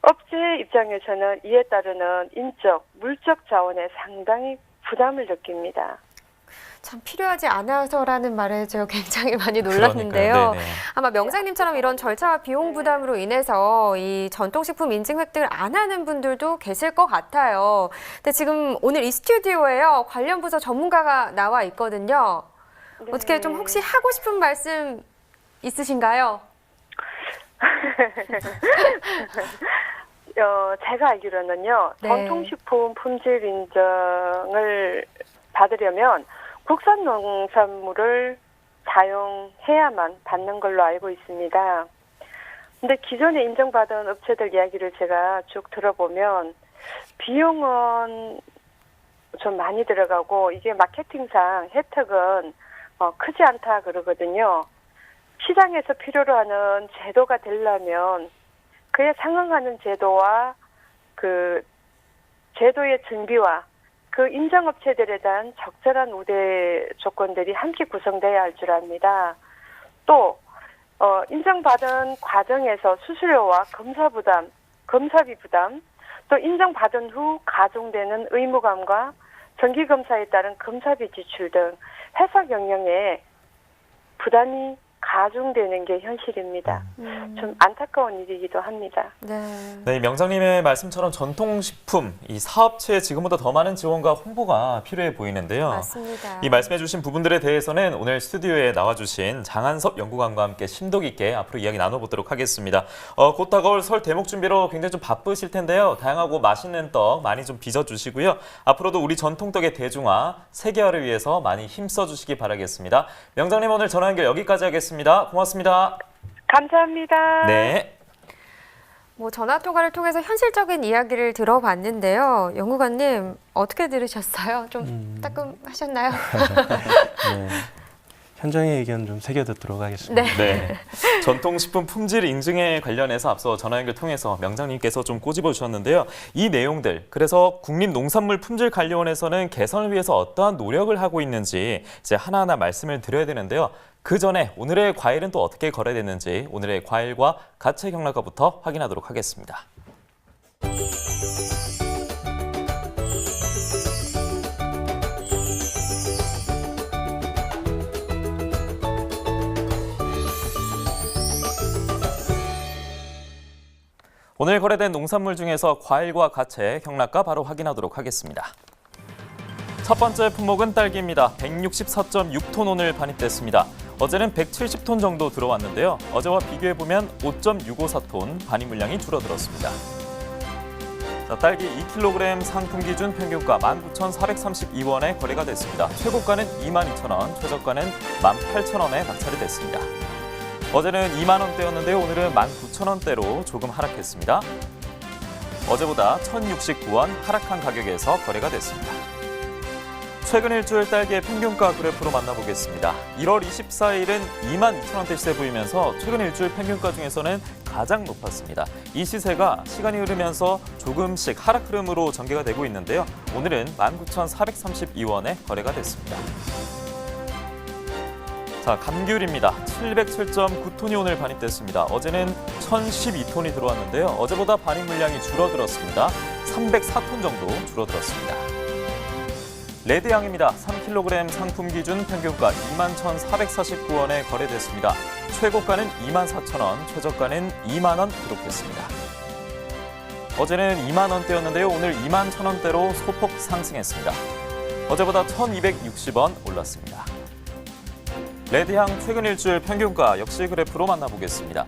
[SPEAKER 8] 업체 입장에서는 이에 따르는 인적, 물적 자원에 상당히 부담을 느낍니다.
[SPEAKER 4] 참 필요하지 않아서라는 말에 제가 굉장히 많이 놀랐는데요. 아마 명장님처럼 이런 절차와 비용 부담으로 인해서 이 전통식품 인증 획득을 안 하는 분들도 계실 것 같아요. 근데 지금 오늘 이 스튜디오에요. 관련 부서 전문가가 나와 있거든요.
[SPEAKER 8] 네.
[SPEAKER 4] 어떻게 좀 혹시 하고 싶은 말씀 있으신가요?
[SPEAKER 8] 제가 알기로는요.
[SPEAKER 4] 네.
[SPEAKER 8] 전통식품 품질 인정을 받으려면 국산 농산물을 사용해야만 받는 걸로 알고 있습니다. 근데 기존에 인정받은 업체들 이야기를 제가 쭉 들어보면 비용은 좀 많이 들어가고 이게 마케팅상 혜택은 크지 않다 그러거든요. 시장에서 필요로 하는 제도가 되려면 그에 상응하는 제도와 그 제도의 준비와 그 인정업체들에 대한 적절한 우대 조건들이 함께 구성돼야 할 줄 압니다. 또 인정받은 과정에서 수수료와 검사비 부담, 또 인정받은 후 가중되는 의무감과 정기검사에 따른 검사비 지출 등 회사 경영에 부담이 가중되는 게 현실입니다. 좀 안타까운 일이기도 합니다.
[SPEAKER 3] 네, 명장님의 말씀처럼 전통식품, 이 사업체에 지금보다 더 많은 지원과 홍보가 필요해 보이는데요.
[SPEAKER 4] 맞습니다.
[SPEAKER 3] 이 말씀해주신 부분들에 대해서는 오늘 스튜디오에 나와주신 장한섭 연구관과 함께 심도 깊게 앞으로 이야기 나눠보도록 하겠습니다. 곧 다가올 설 대목 준비로 굉장히 좀 바쁘실 텐데요. 다양하고 맛있는 떡 많이 좀 빚어주시고요. 앞으로도 우리 전통떡의 대중화, 세계화를 위해서 많이 힘써주시기 바라겠습니다. 명장님 오늘 전화 연결 여기까지 하겠습니다. 고맙습니다.
[SPEAKER 8] 감사합니다.
[SPEAKER 3] 네.
[SPEAKER 4] 뭐 전화 통화를 통해서 현실적인 이야기를 들어봤는데요. 연구관님 어떻게 들으셨어요? 좀 따끔하셨나요?
[SPEAKER 5] 네. 현장의 의견 좀 새겨 듣도록 하겠습니다.
[SPEAKER 3] 네. 전통식품 품질 인증에 관련해서 앞서 전화 연결 통해서 명장님께서 좀 꼬집어 주셨는데요. 이 내용들, 그래서 국립농산물품질관리원에서는 개선을 위해서 어떠한 노력을 하고 있는지 이제 하나하나 말씀을 드려야 되는데요. 그 전에 오늘의 과일은 또 어떻게 거래됐는지 오늘의 과일과 가채 경락가부터 확인하도록 하겠습니다. 오늘 거래된 농산물 중에서 과일과 가채 경락가 바로 확인하도록 하겠습니다. 첫 번째 품목은 딸기입니다. 164.6톤 오늘 반입됐습니다. 어제는 170톤 정도 들어왔는데요. 어제와 비교해보면 5.654톤 반입 물량이 줄어들었습니다. 딸기 2kg 상품 기준 평균가 19,432원에 거래가 됐습니다. 최고가는 22,000원, 최저가는 18,000원에 낙찰이 됐습니다. 어제는 2만 원대였는데요. 오늘은 19,000원대로 조금 하락했습니다. 어제보다 1,069원 하락한 가격에서 거래가 됐습니다. 최근 일주일 딸기의 평균가 그래프로 만나보겠습니다. 1월 24일은 22,000원대 시세 보이면서 최근 일주일 평균가 중에서는 가장 높았습니다. 이 시세가 시간이 흐르면서 조금씩 하락 흐름으로 전개가 되고 있는데요. 오늘은 19,432원에 거래가 됐습니다. 자, 감귤입니다. 707.9톤이 오늘 반입됐습니다. 어제는 1,012톤이 들어왔는데요. 어제보다 반입 물량이 줄어들었습니다. 304톤 정도 줄어들었습니다. 레드향입니다. 3kg 상품 기준 평균가 21,449원에 거래됐습니다. 최고가는 24,000원, 최저가는 2만 원 기록했습니다. 어제는 2만 원대였는데요. 오늘 21,000원대로 소폭 상승했습니다. 어제보다 1,260원 올랐습니다. 레드향 최근 일주일 평균가 역시 그래프로 만나보겠습니다.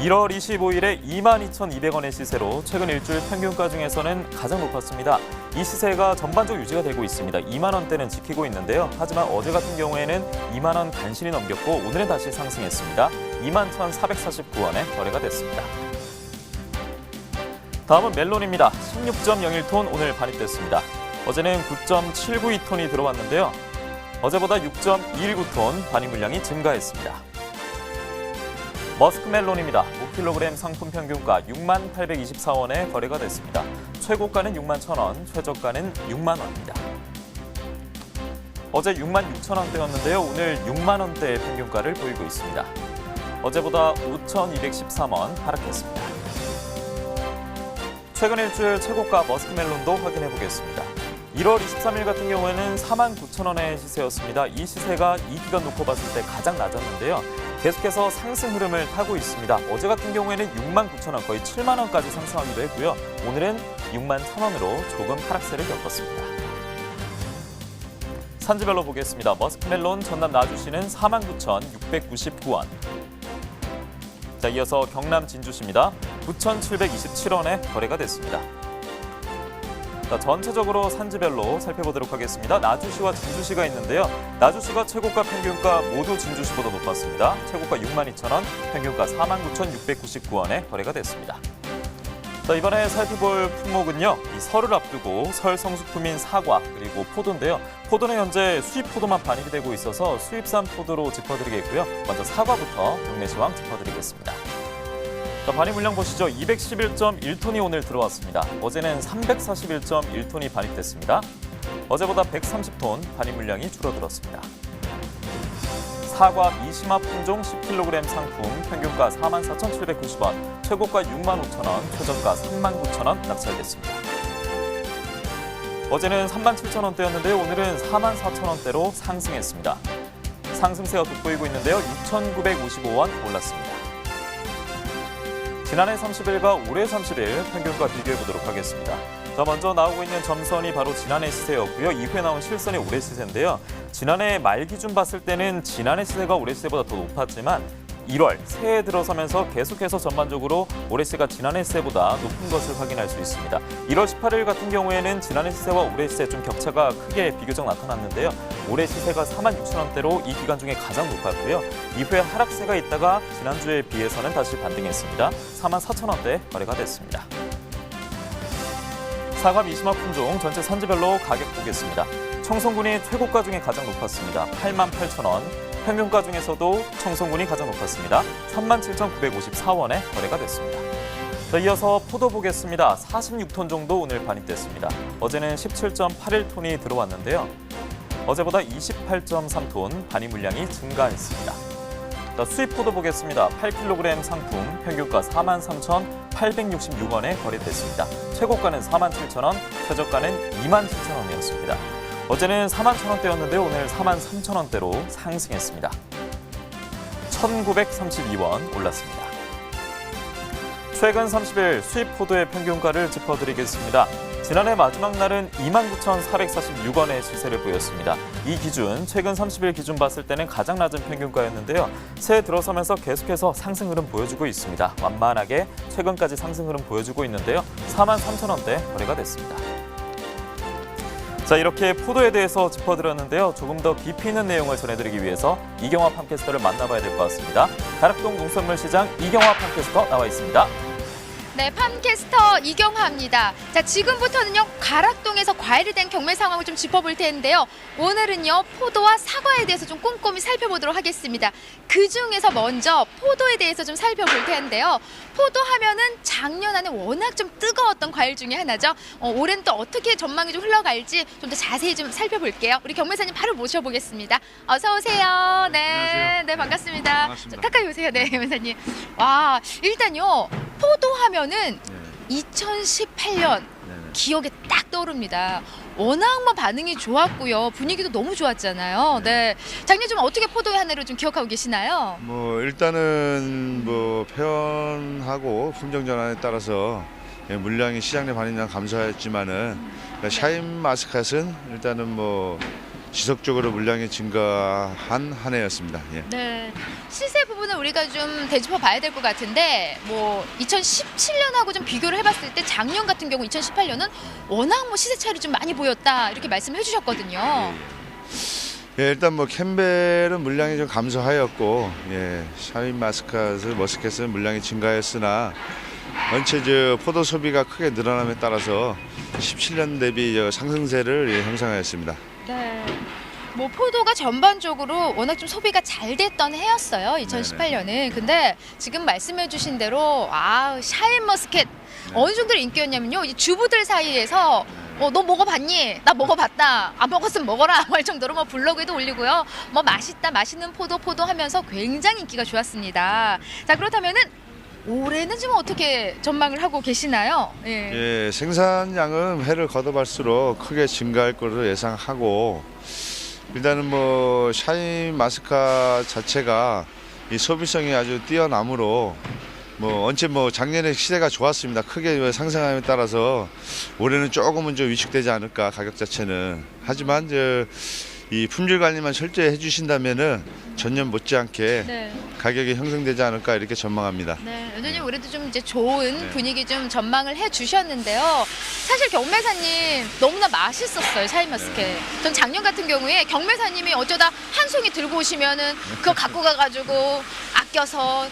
[SPEAKER 3] 1월 25일에 22,200원의 시세로 최근 일주일 평균가 중에서는 가장 높았습니다. 이 시세가 전반적으로 유지가 되고 있습니다. 2만 원대는 지키고 있는데요. 하지만 어제 같은 경우에는 2만 원 간신히 넘겼고 오늘은 다시 상승했습니다. 21,449원에 거래가 됐습니다. 다음은 멜론입니다. 16.01톤 오늘 반입됐습니다. 어제는 9.792톤이 들어왔는데요. 어제보다 6.219톤 반입 물량이 증가했습니다. 머스크멜론입니다. 5kg 상품 평균가 6824원에 거래가 됐습니다. 최고가는 61,000원, 최저가는 6만 원입니다. 어제 66,000원대였는데요. 오늘 6만 원대의 평균가를 보이고 있습니다. 어제보다 5,213원 하락했습니다. 최근 일주일 최고가 머스크멜론도 확인해 보겠습니다. 1월 23일 같은 경우에는 49,000원의 시세였습니다. 이 시세가 이 기간 놓고 봤을 때 가장 낮았는데요. 계속해서 상승 흐름을 타고 있습니다. 어제 같은 경우에는 69,000원, 거의 7만 원까지 상승하기도 했고요. 오늘은 61,000원으로 조금 하락세를 겪었습니다. 산지별로 보겠습니다. 머스크멜론 전남 나주시는 49,699원. 자, 이어서 경남 진주시입니다. 9,727원에 거래가 됐습니다. 자, 전체적으로 산지별로 살펴보도록 하겠습니다. 나주시와 진주시가 있는데요. 나주시가 최고가 평균가 모두 진주시보다 높았습니다. 최고가 62,000원, 평균가 49,699원에 거래가 됐습니다. 자, 이번에 살펴볼 품목은요. 이 설을 앞두고 설 성수품인 사과 그리고 포도인데요. 포도는 현재 수입 포도만 반입이 되고 있어서 수입산 포도로 짚어드리겠고요. 먼저 사과부터 경매시황 짚어드리겠습니다. 자, 반입 물량 보시죠. 211.1톤이 오늘 들어왔습니다. 어제는 341.1톤이 반입됐습니다. 어제보다 130톤 반입 물량이 줄어들었습니다. 사과 미시마 품종 10kg 상품 평균가 44,790원, 최고가 65,000원, 최저가 39,000원 낙찰됐습니다. 어제는 37,000원대였는데요. 오늘은 44,000원대로 상승했습니다. 상승세가 돋보이고 있는데요. 6,955원 올랐습니다. 지난해 30일과 올해 30일 평균가 비교해 보도록 하겠습니다. 자, 먼저 나오고 있는 점선이 바로 지난해 시세였고요. 이후에 나온 실선이 올해 시세인데요. 지난해 말 기준 봤을 때는 지난해 시세가 올해 시세보다 더 높았지만 1월 새해 들어서면서 계속해서 전반적으로 올해 시세가 지난해 시세보다 높은 것을 확인할 수 있습니다. 1월 18일 같은 경우에는 지난해 시세와 올해 시세 좀 격차가 크게 비교적 나타났는데요. 올해 시세가 46,000원대로 이 기간 중에 가장 높았고요. 이후에 하락세가 있다가 지난주에 비해서는 다시 반등했습니다. 44,000원대 거래가 됐습니다. 사과 미시마 품종 전체 산지별로 가격 보겠습니다. 청송군이 최고가 중에 가장 높았습니다. 88,000원. 평균가 중에서도 청송군이 가장 높았습니다. 37,954원에 거래가 됐습니다. 자, 이어서 포도 보겠습니다. 46톤 정도 오늘 반입됐습니다. 어제는 17.81톤이 들어왔는데요. 어제보다 28.3톤 반입 물량이 증가했습니다. 자, 수입 포도 보겠습니다. 8kg 상품 평균가 43,866원에 거래됐습니다. 최고가는 47,000원, 최저가는 27,000원이었습니다. 어제는 41,000원대였는데 오늘 43,000원대로 상승했습니다. 1,932원 올랐습니다. 최근 30일 수입 포도의 평균가를 짚어드리겠습니다. 지난해 마지막 날은 29,446원의 시세를 보였습니다. 이 기준, 최근 30일 기준 봤을 때는 가장 낮은 평균가였는데요. 새해 들어서면서 계속해서 상승 흐름 보여주고 있습니다. 완만하게 최근까지 상승 흐름 보여주고 있는데요. 43,000원대 거래가 됐습니다. 자, 이렇게 포도에 대해서 짚어드렸는데요. 조금 더 깊이 있는 내용을 전해드리기 위해서 이경화 팜캐스터를 만나봐야 될 것 같습니다. 가락동 농산물시장 이경화 팜캐스터 나와 있습니다.
[SPEAKER 6] 네, 팜캐스터 이경화입니다. 자, 지금부터는요, 가락동에서 과일이 된 경매 상황을 좀 짚어볼 텐데요. 오늘은요, 포도와 사과에 대해서 좀 꼼꼼히 살펴보도록 하겠습니다. 그 중에서 먼저 포도에 대해서 좀 살펴볼 텐데요. 포도 하면은 작년 안에 워낙 좀 뜨거웠던 과일 중에 하나죠. 올해는 또 어떻게 전망이 좀 흘러갈지 좀 더 자세히 좀 살펴볼게요. 우리 경매사님 바로 모셔보겠습니다. 어서 오세요. 네,
[SPEAKER 9] 안녕하세요.
[SPEAKER 6] 네, 반갑습니다.
[SPEAKER 9] 반갑습니다.
[SPEAKER 6] 가까이 오세요. 네, 경매사님. 와, 일단요, 포도 하면은 2018년 기억에 딱 떠오릅니다. 워낙 뭐 반응이 좋았고요. 분위기도 너무 좋았잖아요. 네. 작년 좀 어떻게 포도의 한 해를 좀 기억하고 계시나요?
[SPEAKER 9] 뭐 일단은 뭐 표현하고 품종 전환에 따라서 물량이 시장 내 반응량 감소했지만은 샤인마스카트는 일단은 뭐 지속적으로 물량이 증가한 한 해였습니다. 예.
[SPEAKER 6] 네. 시세 부분은 우리가 좀 되짚어 봐야 될 것 같은데 뭐 2017년하고 좀 비교를 해봤을 때 작년 같은 경우 2018년은 워낙 뭐 시세 차이를 좀 많이 보였다 이렇게 말씀해 주셨거든요.
[SPEAKER 9] 예, 일단 뭐 캠벨은 물량이 좀 감소하였고, 예, 샤인마스카트, 머스켓은 물량이 증가했으나 전체 포도 소비가 크게 늘어남에 따라서 17년 대비 상승세를 형성하였습니다.
[SPEAKER 6] 네. 뭐 포도가 전반적으로 워낙 좀 소비가 잘 됐던 해였어요. 2018년은. 근데 지금 말씀해 주신 대로 샤인머스켓 어느 정도 인기였냐면요. 이 주부들 사이에서 너 먹어봤니? 나 먹어봤다. 안 먹었으면 먹어라. 할 정도로 뭐 블로그에도 올리고요. 뭐 맛있다, 맛있는 포도 하면서 굉장히 인기가 좋았습니다. 자, 그렇다면은 올해는 좀 어떻게 전망을 하고 계시나요? 예.
[SPEAKER 9] 예, 생산량은 해를 거듭할수록 크게 증가할 것으로 예상하고, 일단은 뭐 샤인마스카트 자체가 이 소비성이 아주 뛰어나므로 뭐 언제 뭐 작년에 시세가 좋았습니다. 크게 상승함에 따라서 올해는 조금은 좀 위축되지 않을까, 가격 자체는. 하지만 이 품질 관리만 철저히 해주신다면은 전년 못지않게
[SPEAKER 6] 네.
[SPEAKER 9] 가격이 형성되지 않을까 이렇게 전망합니다.
[SPEAKER 6] 네, 여전히 올해도 좀 이제 좋은 분위기 좀 전망을 해주셨는데요. 사실 경매사님 너무나 맛있었어요, 샤인머스켓. 전 작년 같은 경우에 경매사님이 어쩌다 한 송이 들고 오시면은 그거 갖고 가가지고 아껴서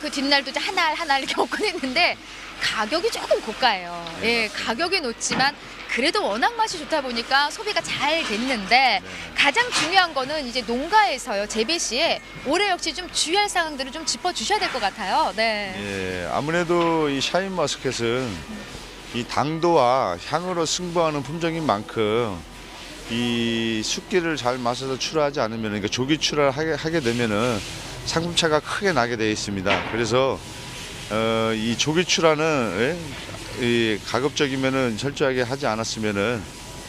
[SPEAKER 6] 그 뒷날도 이제 하나 이렇게 먹곤 했는데 가격이 조금 고가예요. 예, 가격이 높지만 그래도 워낙 맛이 좋다 보니까 소비가 잘 됐는데 가장 중요한 거는 이제 농가에서요, 재배 시에 올해 역시 좀 주의할 사항들을 좀 짚어주셔야 될 것 같아요. 네.
[SPEAKER 9] 예, 아무래도 이 샤인머스켓은 이 당도와 향으로 승부하는 품종인 만큼 이 숫기를 잘 마셔서 출하하지 않으면, 그러니까 조기 출하를 하게 되면은 상품차가 크게 나게 되어 있습니다. 그래서 이 조기 출하는 이 가급적이면은 철저하게 하지 않았으면은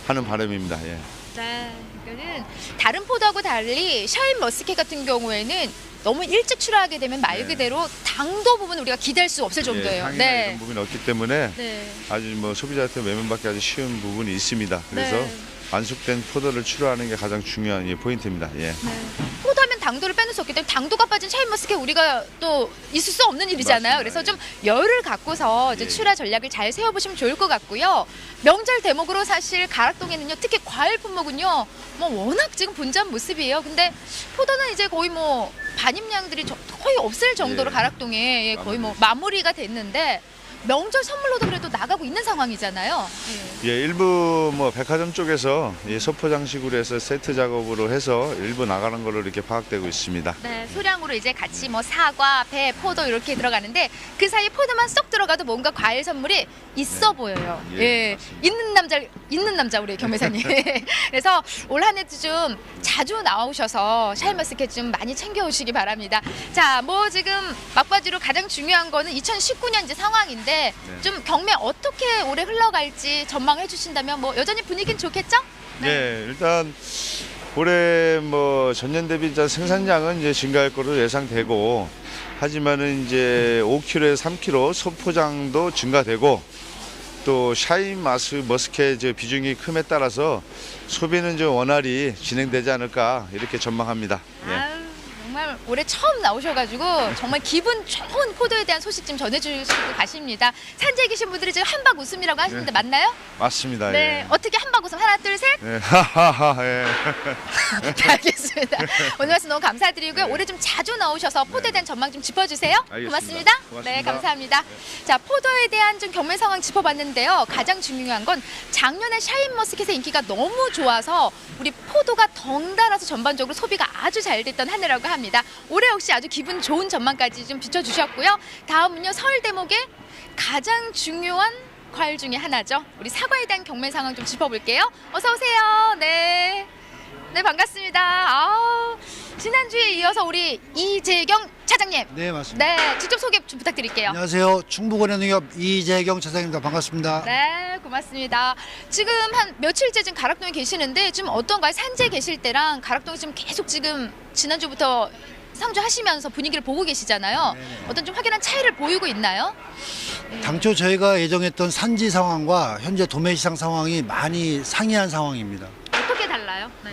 [SPEAKER 9] 하는 바람입니다. 예.
[SPEAKER 6] 네. 그러니까는 다른 포도하고 달리 샤인머스켓 같은 경우에는 너무 일찍 출하하게 되면 말 그대로 당도 부분 우리가 기대할 수 없을 정도예요.
[SPEAKER 9] 예, 향이나 이런 부분이 없기 때문에 아주 뭐 소비자한테 외면받기 아주 쉬운 부분이 있습니다. 그래서 완숙된 포도를 출하하는 게 가장 중요한 포인트입니다. 예.
[SPEAKER 6] 포도하면 당도를 빼놓을 수 없기 때문에 당도가 빠진 샤인머스켓 우리가 또 있을 수 없는 일이잖아요.
[SPEAKER 9] 맞습니다.
[SPEAKER 6] 그래서 좀 열을 갖고서 이제 출하 전략을 잘 세워보시면 좋을 것 같고요. 명절 대목으로 사실 가락동에는요, 특히 과일 품목은요, 뭐 워낙 지금 분주한 모습이에요. 근데 포도는 이제 거의 뭐 반입량들이 거의 없을 정도로 가락동에 거의 뭐 마무리가 됐는데 명절 선물로도 그래도 나가고 있는 상황이잖아요.
[SPEAKER 9] 예, 일부 뭐 백화점 쪽에서 소포장식으로 해서 세트 작업으로 해서 일부 나가는 걸로 이렇게 파악되고 있습니다.
[SPEAKER 6] 네, 소량으로 이제 같이 뭐 사과, 배, 포도 이렇게 들어가는데 그 사이에 포도만 쏙 들어가도 뭔가 과일 선물이 있어 보여요. 예, 있는 남자 우리 경매사님. 그래서 올 한 해도 좀 자주 나오셔서 샤인머스켓 좀 많이 챙겨오시기 바랍니다. 자, 뭐 지금 막바지로 가장 중요한 거는 2019년 이제 상황인데 좀 경매 어떻게 올해 흘러갈지 전망해 주신다면 뭐 여전히 분위기는 좋겠죠?
[SPEAKER 9] 네, 일단 올해 뭐 전년 대비 생산량은 이제 증가할 것으로 예상되고, 하지만은 이제 5kg에 3kg 소포장도 증가되고, 또 샤인 머스켓 비중이 큼에 따라서 소비는 좀 원활히 진행되지 않을까 이렇게 전망합니다. 예.
[SPEAKER 6] 아유, 정말 올해 처음 나오셔가지고 정말 기분 좋은 포도에 대한 소식 좀 전해주시고 가십니다. 산지에 계신 분들이 지금 한박 웃음이라고 하시는데 맞나요?
[SPEAKER 9] 맞습니다.
[SPEAKER 6] 네.
[SPEAKER 9] 예.
[SPEAKER 6] 어떻게 한박 웃음 하나 둘 셋?
[SPEAKER 9] 예. 하하하. 예.
[SPEAKER 6] 네, 알겠습니다. 오늘 말씀 너무 감사드리고요. 올해 좀 자주 나오셔서 포도에 대한 전망 좀 짚어주세요.
[SPEAKER 9] 알겠습니다.
[SPEAKER 6] 고맙습니다.
[SPEAKER 9] 고맙습니다.
[SPEAKER 6] 네, 감사합니다. 자, 포도에 대한 좀 경매 상황 짚어봤는데요. 가장 중요한 건 작년에 샤인머스켓의 인기가 너무 좋아서 우리 포도가 덩달아서 전반적으로 소비가 아주 잘 됐던 한 해라고 합니다. 올해 역시 아주 기분 좋은 전망까지 좀 비춰주셨고요. 다음은요, 설 대목의 가장 중요한 과일 중에 하나죠. 우리 사과에 대한 경매 상황 좀 짚어볼게요. 어서 오세요. 네. 네, 반갑습니다. 아우, 지난주에 이어서 우리 이재경 차장님.
[SPEAKER 10] 네, 맞습니다.
[SPEAKER 6] 네, 직접 소개 좀 부탁드릴게요.
[SPEAKER 10] 안녕하세요. 충북원예농협 이재경 차장입니다. 반갑습니다.
[SPEAKER 6] 네, 고맙습니다. 지금 한 며칠째 지금 가락동에 계시는데 좀 어떤가요? 산지에 계실 때랑 가락동에 지금 계속 지금 지난주부터 상주하시면서 분위기를 보고 계시잖아요.
[SPEAKER 10] 네네.
[SPEAKER 6] 어떤 좀 확연한 차이를 보이고 있나요?
[SPEAKER 10] 당초 저희가 예정했던 산지 상황과 현재 도매시장 상황이 많이 상이한 상황입니다.
[SPEAKER 6] 어떻게 달라요? 네.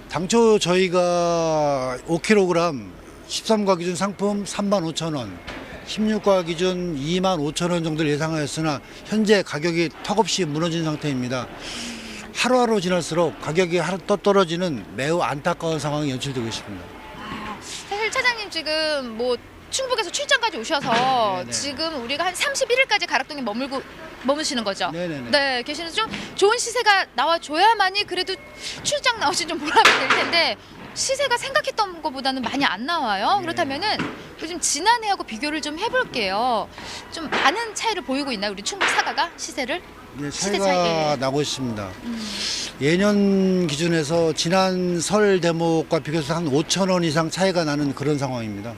[SPEAKER 10] 당초 저희가 5kg 13과 기준 상품 35,000원, 16과 기준 25,000원 정도를 예상하였으나 현재 가격이 턱없이 무너진 상태입니다. 하루하루 지날수록 가격이 하루 또 떨어지는 매우 안타까운 상황이 연출되고 있습니다.
[SPEAKER 6] 사실 차장님 지금 뭐 충북에서 출장까지 오셔서
[SPEAKER 10] 네네.
[SPEAKER 6] 지금 우리가 한 31일까지 가락동에 머무시는 거죠?
[SPEAKER 10] 네네네.
[SPEAKER 6] 네, 계시는 좀 좋은 시세가 나와줘야만이 그래도 출장 나오신 좀 보람이 될 텐데 시세가 생각했던 것보다는 많이 안 나와요. 그렇다면은 요즘 지난해하고 비교를 좀 해볼게요. 좀 많은 차이를 보이고 있나요? 우리 충북 사과가 시세를?
[SPEAKER 10] 네,
[SPEAKER 6] 시대
[SPEAKER 10] 차이가
[SPEAKER 6] 차이에.
[SPEAKER 10] 나고 있습니다. 예년 기준에서 지난 설 대목과 비교해서 한 5,000원 이상 차이가 나는 그런 상황입니다.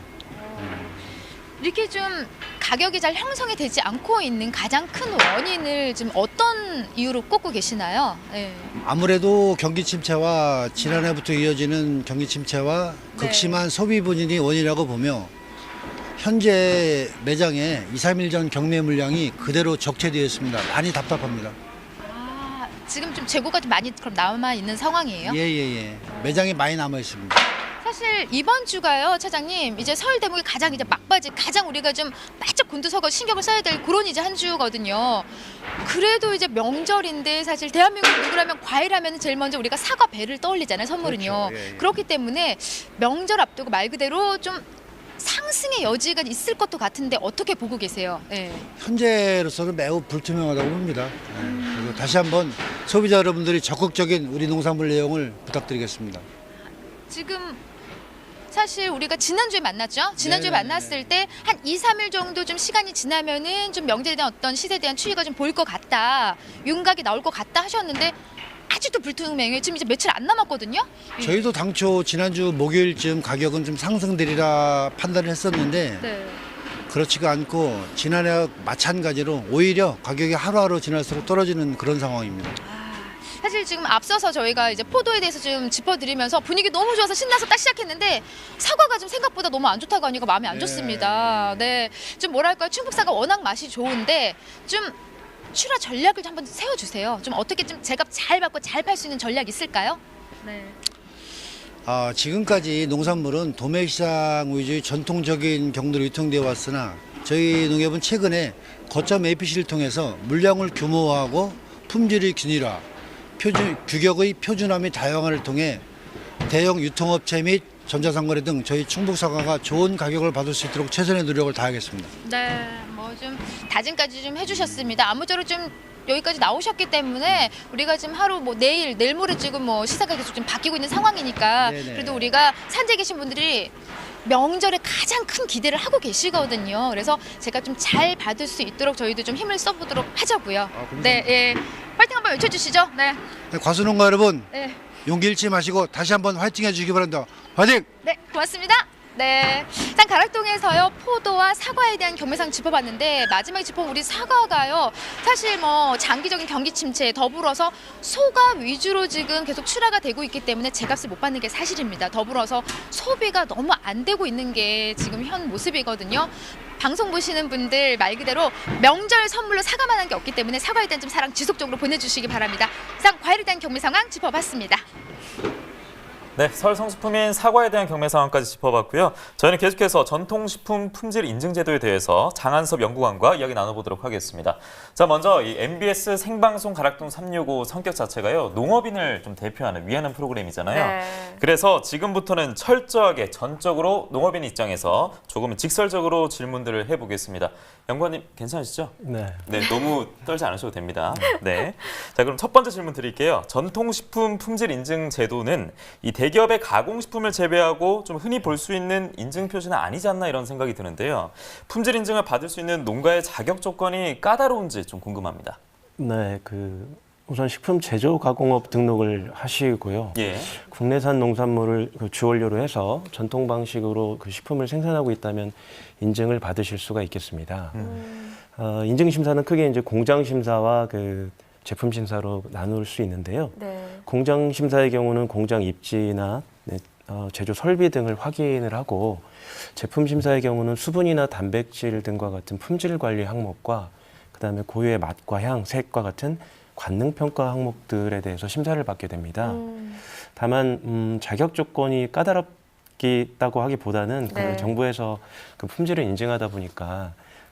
[SPEAKER 6] 이렇게 좀 가격이 잘 형성이 되지 않고 있는 가장 큰 원인을 지금 어떤 이유로 꼽고 계시나요? 네.
[SPEAKER 10] 아무래도 경기 침체와 지난해부터 이어지는 경기 침체와 극심한 소비 분인이 원인이라고 보며 현재 매장에 2, 3일 전 경매 물량이 그대로 적체되어 있습니다. 많이 답답합니다.
[SPEAKER 6] 아, 지금 좀 재고가 좀 많이 그럼 남아 있는 상황이에요?
[SPEAKER 10] 예. 매장이 많이 남아 있습니다.
[SPEAKER 6] 사실 이번 주가요, 차장님, 이제 설 대목이 가장 이제 막바지, 가장 우리가 좀 바짝 곤두서고 신경을 써야 될 그런 이제 한 주거든요. 그래도 이제 명절인데 사실 대한민국 누구라면 과일하면 제일 먼저 우리가 사과 배를 떠올리잖아요, 선물은요.
[SPEAKER 10] 그렇죠. 예.
[SPEAKER 6] 그렇기 때문에 명절 앞두고 말 그대로 좀 상승의 여지가 있을 것도 같은데 어떻게 보고 계세요? 네.
[SPEAKER 10] 현재로서는 매우 불투명하다고 봅니다. 그리고 다시 한번 소비자 여러분들이 적극적인 우리 농산물 내용을 부탁드리겠습니다.
[SPEAKER 6] 지금 사실 우리가 지난주에 만났죠? 지난주에
[SPEAKER 10] 네네네.
[SPEAKER 6] 만났을 때 한 2, 3일 정도 좀 시간이 지나면은 좀 명절에 대한 어떤 시세에 대한 추이가 좀 보일 것 같다. 윤곽이 나올 것 같다 하셨는데 아직도 불투명해요. 지금 이제 며칠 안 남았거든요.
[SPEAKER 10] 저희도 당초 지난주 목요일쯤 가격은 좀 상승되리라 판단을 했었는데
[SPEAKER 6] 네.
[SPEAKER 10] 그렇지가 않고 지난해와 마찬가지로 오히려 가격이 하루하루 지날수록 떨어지는 그런 상황입니다.
[SPEAKER 6] 사실 지금 앞서서 저희가 이제 포도에 대해서 좀 짚어드리면서 분위기 너무 좋아서 신나서 딱 시작했는데 사과가 좀 생각보다 너무 안 좋다고 하니까 마음이 안 좋습니다. 네, 좀 뭐랄까요, 충북 사과 워낙 맛이 좋은데 좀 출하 전략을 좀 한번 세워주세요. 좀 어떻게 좀 제값 잘 받고 잘 팔 수 있는 전략 있을까요? 네.
[SPEAKER 10] 지금까지 농산물은 도매시장 위주의 전통적인 경로로 유통되어 왔으나 저희 농협은 최근에 거점 APC를 통해서 물량을 규모화하고 품질의 균일화, 규격의 표준화 및 다양화를 통해 대형 유통업체 및 전자상거래 등 저희 충북 사과가 좋은 가격을 받을 수 있도록 최선의 노력을 다하겠습니다.
[SPEAKER 6] 네, 뭐 좀 다짐까지 좀 해주셨습니다. 아무쪼록 좀 여기까지 나오셨기 때문에 우리가 지금 하루 뭐 내일 모레 지금 뭐 시세가 계속 좀 바뀌고 있는 상황이니까
[SPEAKER 10] 네네.
[SPEAKER 6] 그래도 우리가 산지에 계신 분들이 명절에 가장 큰 기대를 하고 계시거든요. 그래서 제가 좀 잘 받을 수 있도록 저희도 좀 힘을 써보도록 하자고요. 네, 예. 파이팅 한번 외쳐주시죠. 네.
[SPEAKER 10] 과수농가 여러분,
[SPEAKER 6] 네.
[SPEAKER 10] 용기 잃지 마시고 다시 한번 화이팅 해주시기 바랍니다. 화이팅!
[SPEAKER 6] 네, 고맙습니다. 네, 일단 가락동에서요 포도와 사과에 대한 경매상 짚어봤는데 마지막에 짚어본 우리 사과가요 사실 뭐 장기적인 경기 침체에 더불어서 소가 위주로 지금 계속 출하가 되고 있기 때문에 제값을 못 받는 게 사실입니다. 더불어서 소비가 너무 안 되고 있는 게 지금 현 모습이거든요. 방송 보시는 분들 말 그대로 명절 선물로 사과만 한 게 없기 때문에 사과에 대한 좀 사랑 지속적으로 보내주시기 바랍니다. 이상 과일에 대한 경매 상황 짚어봤습니다.
[SPEAKER 3] 네, 설 성수품인 사과에 대한 경매 상황까지 짚어봤고요. 저희는 계속해서 전통식품 품질 인증 제도에 대해서 장한섭 연구관과 이야기 나눠보도록 하겠습니다. 자, 먼저 이 MBS 생방송 가락동 365 성격 자체가요, 농업인을 좀 대표하는 위하는 프로그램이잖아요.
[SPEAKER 4] 네.
[SPEAKER 3] 그래서 지금부터는 철저하게 전적으로 농업인 입장에서 조금 직설적으로 질문들을 해보겠습니다. 연구관님 괜찮으시죠?
[SPEAKER 5] 네.
[SPEAKER 3] 네, 너무 떨지 않으셔도 됩니다. 네. 자, 그럼 첫 번째 질문 드릴게요. 전통식품 품질 인증 제도는 이 대기업의 가공식품을 재배하고 좀 흔히 볼 수 있는 인증 표시는 아니지 않나 이런 생각이 드는데요. 품질 인증을 받을 수 있는 농가의 자격 조건이 까다로운지 좀 궁금합니다.
[SPEAKER 5] 네, 우선 식품 제조 가공업 등록을 하시고요.
[SPEAKER 3] 예.
[SPEAKER 5] 국내산 농산물을 주원료로 해서 전통 방식으로 그 식품을 생산하고 있다면 인증을 받으실 수가 있겠습니다. 인증 심사는 크게 이제 공장 심사와 그 제품 심사로 나눌 수 있는데요.
[SPEAKER 4] 네.
[SPEAKER 5] 공장 심사의 경우는 공장 입지나 제조 설비 등을 확인을 하고, 제품 심사의 경우는 수분이나 단백질 등과 같은 품질 관리 항목과 그다음에 고유의 맛과 향, 색과 같은 관능 평가 항목들에 대해서 심사를 받게 됩니다. 다만 자격 조건이 까다롭다고 하기보다는
[SPEAKER 4] 네.
[SPEAKER 5] 그 정부에서 그 품질을 인증하다 보니까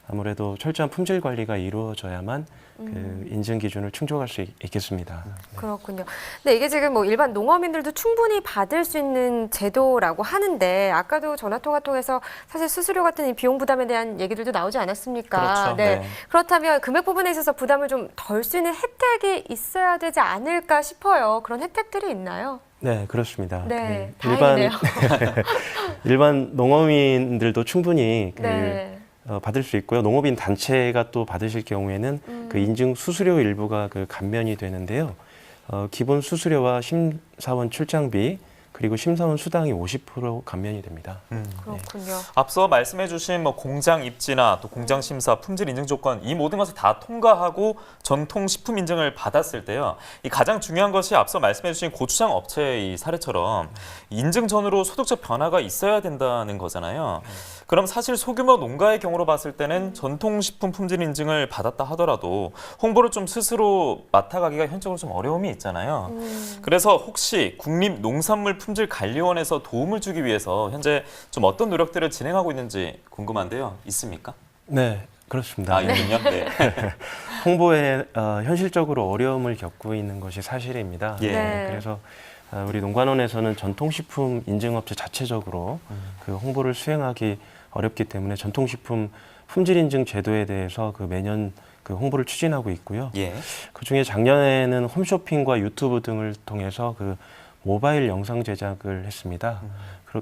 [SPEAKER 5] 아무래도 철저한 품질 관리가 이루어져야만 그 인증 기준을 충족할 수 있겠습니다.
[SPEAKER 4] 그렇군요. 근데 이게 지금 뭐 일반 농어민들도 충분히 받을 수 있는 제도라고 하는데, 아까도 전화통화 통해서 사실 수수료 같은 이 비용 부담에 대한 얘기들도 나오지 않았습니까?
[SPEAKER 3] 그렇죠.
[SPEAKER 4] 네.
[SPEAKER 3] 네.
[SPEAKER 4] 그렇다면 금액 부분에 있어서 부담을 좀 덜 수 있는 혜택이 있어야 되지 않을까 싶어요. 그런 혜택들이 있나요?
[SPEAKER 5] 네, 그렇습니다.
[SPEAKER 4] 네,
[SPEAKER 5] 일반
[SPEAKER 4] 다행이네요.
[SPEAKER 5] 일반 농어민들도 충분히
[SPEAKER 4] 네.
[SPEAKER 5] 받을 수 있고요. 농업인 단체가 또 받으실 경우에는 그 인증 수수료 일부가 그 감면이 되는데요. 기본 수수료와 심사원 출장비 그리고 심사원 수당이 50% 감면이 됩니다.
[SPEAKER 4] 그렇군요.
[SPEAKER 3] 앞서 말씀해주신 뭐 공장 입지나 또 공장 심사, 품질 인증 조건 이 모든 것을 다 통과하고 전통 식품 인증을 받았을 때요. 이 가장 중요한 것이 앞서 말씀해주신 고추장 업체의 이 사례처럼 인증 전후로 소득적 변화가 있어야 된다는 거잖아요. 그럼 사실 소규모 농가의 경우로 봤을 때는 전통식품 품질 인증을 받았다 하더라도 홍보를 좀 스스로 맡아가기가 현실적으로 좀 어려움이 있잖아요. 그래서 혹시 국립농산물품질관리원에서 도움을 주기 위해서 현재 좀 어떤 노력들을 진행하고 있는지 궁금한데요. 있습니까?
[SPEAKER 5] 네, 그렇습니다.
[SPEAKER 3] 있군요. 네.
[SPEAKER 5] 홍보에 현실적으로 어려움을 겪고 있는 것이 사실입니다.
[SPEAKER 3] 예.
[SPEAKER 4] 네.
[SPEAKER 5] 그래서 우리 농관원에서는 전통식품 인증업체 자체적으로 그 홍보를 수행하기 어렵기 때문에 전통식품 품질인증 제도에 대해서 그 매년 그 홍보를 추진하고 있고요.
[SPEAKER 3] 예.
[SPEAKER 5] 그중에 작년에는 홈쇼핑과 유튜브 등을 통해서 그 모바일 영상 제작을 했습니다.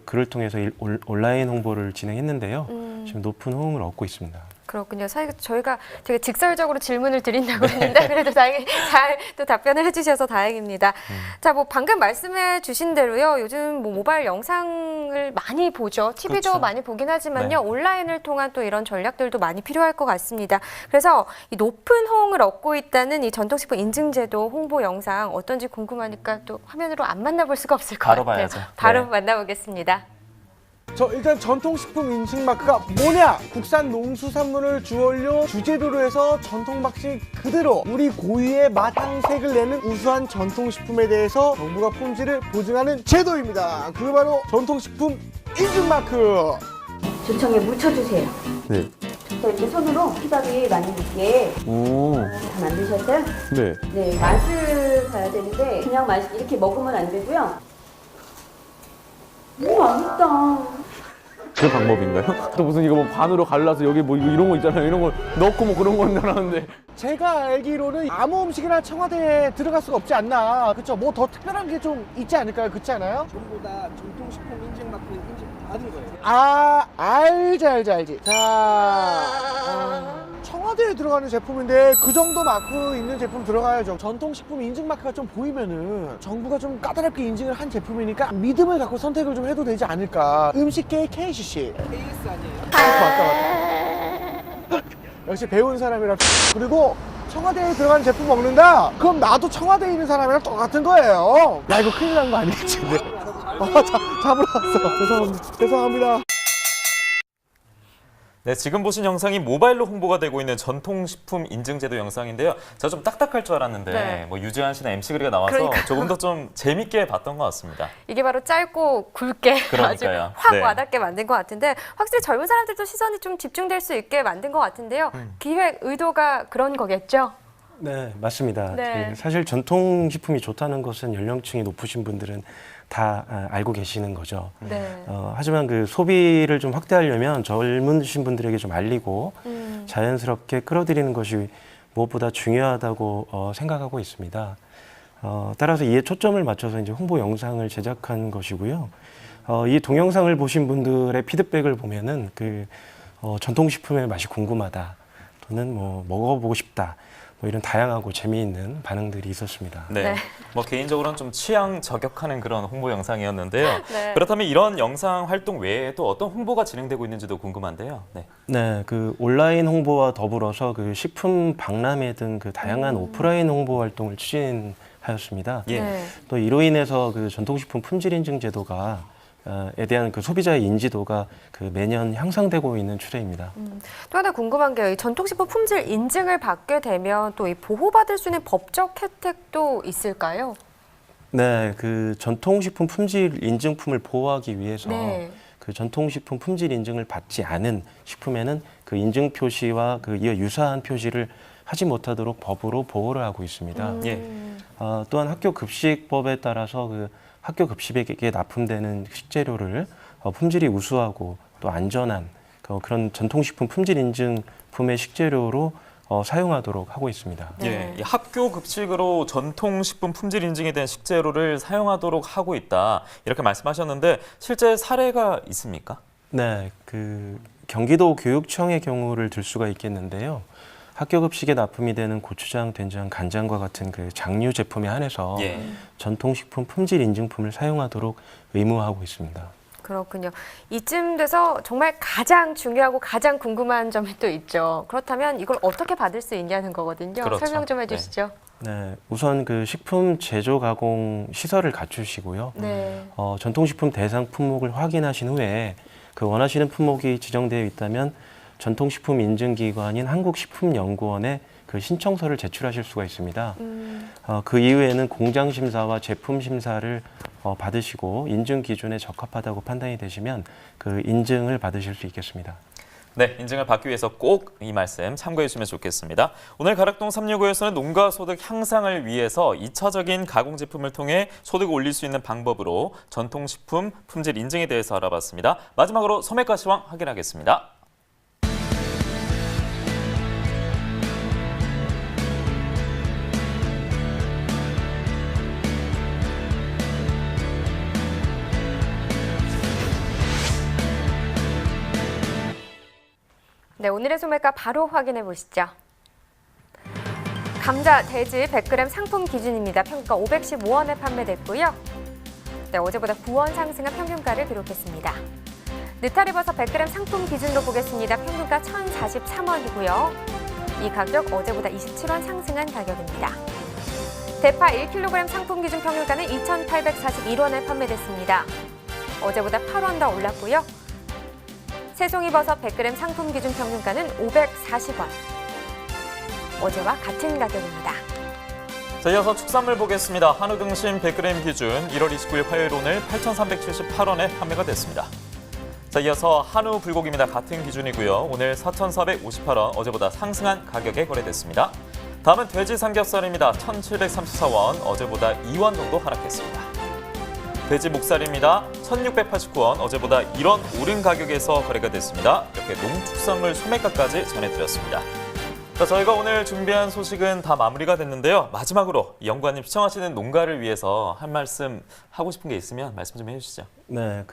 [SPEAKER 5] 그를 통해서 온라인 홍보를 진행했는데요. 지금 높은 호응을 얻고 있습니다.
[SPEAKER 4] 그렇군요. 사실 저희가 되게 직설적으로 질문을 드린다고 했는데 그래도 다행히 잘 또 답변을 해주셔서 다행입니다. 자, 뭐 방금 말씀해 주신 대로요. 요즘 뭐 모바일 영상을 많이 보죠. TV도
[SPEAKER 3] 그렇죠.
[SPEAKER 4] 많이 보긴 하지만요.
[SPEAKER 3] 네.
[SPEAKER 4] 온라인을 통한 또 이런 전략들도 많이 필요할 것 같습니다. 그래서 이 높은 호응을 얻고 있다는 이 전통식품 인증제도 홍보 영상 어떤지 궁금하니까 또 화면으로 안 만나볼 수가 없을 것
[SPEAKER 3] 바로
[SPEAKER 4] 같아요.
[SPEAKER 3] 봐야죠.
[SPEAKER 4] 바로
[SPEAKER 3] 네.
[SPEAKER 4] 만나보겠습니다.
[SPEAKER 11] 일단 전통식품 인증 마크가 뭐냐? 국산 농수산물을 주원료 주제도로 해서 전통 방식 그대로 우리 고유의 맛, 향, 색을 내는 우수한 전통식품에 대해서 정부가 품질을 보증하는 제도입니다. 그게 바로 전통식품 인증 마크.
[SPEAKER 12] 조청에 묻혀주세요.
[SPEAKER 13] 네.
[SPEAKER 12] 자, 이렇게 손으로 피박이 많이 묻게 다 만드셨어요?
[SPEAKER 13] 네.
[SPEAKER 12] 네, 맛을 봐야 되는데 그냥 이렇게 먹으면 안 되고요. 맛있다.
[SPEAKER 13] 그 방법인가요? 또 무슨 이거 뭐 반으로 갈라서 여기 뭐 이런 거 있잖아요. 이런 걸 넣고 뭐 그런 건 줄 알았는데.
[SPEAKER 11] 제가 알기로는 아무 음식이나 청와대에 들어갈 수가 없지 않나. 그렇죠? 뭐 더 특별한 게 좀 있지 않을까요? 그렇지 않아요?
[SPEAKER 14] 전부 다 전통식품 인증 마크 인증 받은 거예요.
[SPEAKER 11] 아, 알지. 자, 청와대에 들어가는 제품인데 그 정도 마크 있는 제품 들어가야죠. 전통식품 인증 마크가 좀 보이면은 정부가 좀 까다롭게 인증을 한 제품이니까 믿음을 갖고 선택을 좀 해도 되지 않을까. 음식계의 KCC.
[SPEAKER 14] KS 아니에요?
[SPEAKER 11] 맞다. 역시 배운 사람이라. 그리고 청와대에 들어가는 제품 먹는다? 그럼 나도 청와대에 있는 사람이랑 똑같은 거예요. 야, 이거 큰일 난 거 아니겠지? 근데. 잡으러 왔어. 죄송합니다.
[SPEAKER 3] 네, 지금 보신 영상이 모바일로 홍보가 되고 있는 전통식품 인증제도 영상인데요. 제가 좀 딱딱할 줄 알았는데
[SPEAKER 4] 네.
[SPEAKER 3] 뭐 유재한 씨나 MC 그리가 나와서
[SPEAKER 4] 그러니까요.
[SPEAKER 3] 조금 더 좀 재밌게 봤던 것 같습니다.
[SPEAKER 4] 이게 바로 짧고 굵게 아주
[SPEAKER 3] 그러니까요.
[SPEAKER 4] 확
[SPEAKER 3] 네.
[SPEAKER 4] 와닿게 만든 것 같은데 확실히 젊은 사람들도 시선이 좀 집중될 수 있게 만든 것 같은데요. 기획 의도가 그런 거겠죠?
[SPEAKER 5] 네, 맞습니다.
[SPEAKER 4] 네.
[SPEAKER 5] 사실 전통식품이 좋다는 것은 연령층이 높으신 분들은 다 알고 계시는 거죠.
[SPEAKER 4] 네.
[SPEAKER 5] 하지만 그 소비를 좀 확대하려면 젊으신 분들에게 좀 알리고 자연스럽게 끌어들이는 것이 무엇보다 중요하다고 생각하고 있습니다. 따라서 이에 초점을 맞춰서 이제 홍보 영상을 제작한 것이고요. 이 동영상을 보신 분들의 피드백을 보면은 전통식품의 맛이 궁금하다 또는 뭐 먹어보고 싶다. 뭐 이런 다양하고 재미있는 반응들이 있었습니다.
[SPEAKER 3] 네.
[SPEAKER 4] 네.
[SPEAKER 3] 뭐 개인적으로는 좀 취향 저격하는 그런 홍보 영상이었는데요.
[SPEAKER 4] 네.
[SPEAKER 3] 그렇다면 이런 영상 활동 외에 또 어떤 홍보가 진행되고 있는지도 궁금한데요. 네.
[SPEAKER 5] 네, 그 온라인 홍보와 더불어서 그 식품 박람회 등 그 다양한 오프라인 홍보 활동을 추진하였습니다.
[SPEAKER 3] 예.
[SPEAKER 4] 네.
[SPEAKER 5] 또 이로 인해서 그 전통식품 품질 인증 제도가 에 대한 그 소비자의 인지도가 그 매년 향상되고 있는 추세입니다.
[SPEAKER 4] 또 하나 궁금한 게요. 이 전통식품 품질 인증을 받게 되면 또 이 보호받을 수 있는 법적 혜택도 있을까요?
[SPEAKER 5] 네, 그 전통식품 품질 인증품을 보호하기 위해서
[SPEAKER 4] 네.
[SPEAKER 5] 그 전통식품 품질 인증을 받지 않은 식품에는 그 인증 표시와 그 이와 유사한 표시를 하지 못하도록 법으로 보호를 하고 있습니다.
[SPEAKER 3] 예.
[SPEAKER 5] 또한 학교 급식법에 따라서 그 학교 급식에 납품되는 식재료를 품질이 우수하고 또 안전한 그런 전통식품 품질 인증품의 식재료로 사용하도록 하고 있습니다.
[SPEAKER 3] 예, 이 학교 급식으로 전통식품 품질 인증에 대한 식재료를 사용하도록 하고 있다 이렇게 말씀하셨는데 실제 사례가 있습니까?
[SPEAKER 5] 네, 그 경기도 교육청의 경우를 들 수가 있겠는데요. 학교 급식에 납품이 되는 고추장, 된장, 간장과 같은 그 장류 제품에 한해서
[SPEAKER 3] 예.
[SPEAKER 5] 전통식품 품질 인증품을 사용하도록 의무화하고 있습니다.
[SPEAKER 4] 그렇군요. 이쯤 돼서 정말 가장 중요하고 가장 궁금한 점이 또 있죠. 그렇다면 이걸 어떻게 받을 수 있냐는 거거든요.
[SPEAKER 3] 그렇죠.
[SPEAKER 4] 설명 좀 해주시죠.
[SPEAKER 5] 네, 우선 그 식품 제조 가공 시설을 갖추시고요.
[SPEAKER 4] 네.
[SPEAKER 5] 전통식품 대상 품목을 확인하신 후에 그 원하시는 품목이 지정되어 있다면 전통식품 인증기관인 한국식품연구원에 그 신청서를 제출하실 수가 있습니다. 그 이후에는 공장심사와 제품심사를 받으시고 인증 기준에 적합하다고 판단이 되시면 그 인증을 받으실 수 있겠습니다.
[SPEAKER 3] 네, 인증을 받기 위해서 꼭 이 말씀 참고해 주시면 좋겠습니다. 오늘 가락동 365에서는 농가 소득 향상을 위해서 2차적인 가공 제품을 통해 소득을 올릴 수 있는 방법으로 전통식품 품질 인증에 대해서 알아봤습니다. 마지막으로 소매가 시황 확인하겠습니다.
[SPEAKER 4] 네, 오늘의 소매가 바로 확인해 보시죠. 감자, 대지 100g 상품 기준입니다. 평가 515원에 판매됐고요. 네, 어제보다 9원 상승한 평균가를 기록했습니다. 느타리버섯 100g 상품 기준으로 보겠습니다. 평균가 1,043원이고요. 이 가격 어제보다 27원 상승한 가격입니다. 대파 1kg 상품 기준 평균가는 2,841원에 판매됐습니다. 어제보다 8원 더 올랐고요. 새송이버섯 100g 상품 기준 평균가는 540원. 어제와 같은 가격입니다.
[SPEAKER 3] 자, 이어서 축산물 보겠습니다. 한우 등심 100g 기준 1월 29일 화요일 오늘 8,378원에 판매가 됐습니다. 자, 이어서 한우 불고기입니다. 같은 기준이고요. 오늘 4,458원, 어제보다 상승한 가격에 거래됐습니다. 다음은 돼지 삼겹살입니다. 1,734원, 어제보다 2원 정도 하락했습니다. 돼지 목살입니다. 1,689원, 어제보다 1원 오른 가격에서 거래가 됐습니다. 이렇게 농축산물 소매가까지 전해드렸습니다. 자, 저희가 오늘 준비한 소식은 다 마무리가 됐는데요. 마지막으로 연구원님 시청하시는 농가를 위해서 한 말씀 하고 싶은 게 있으면 말씀 좀 해주시죠.
[SPEAKER 5] 네,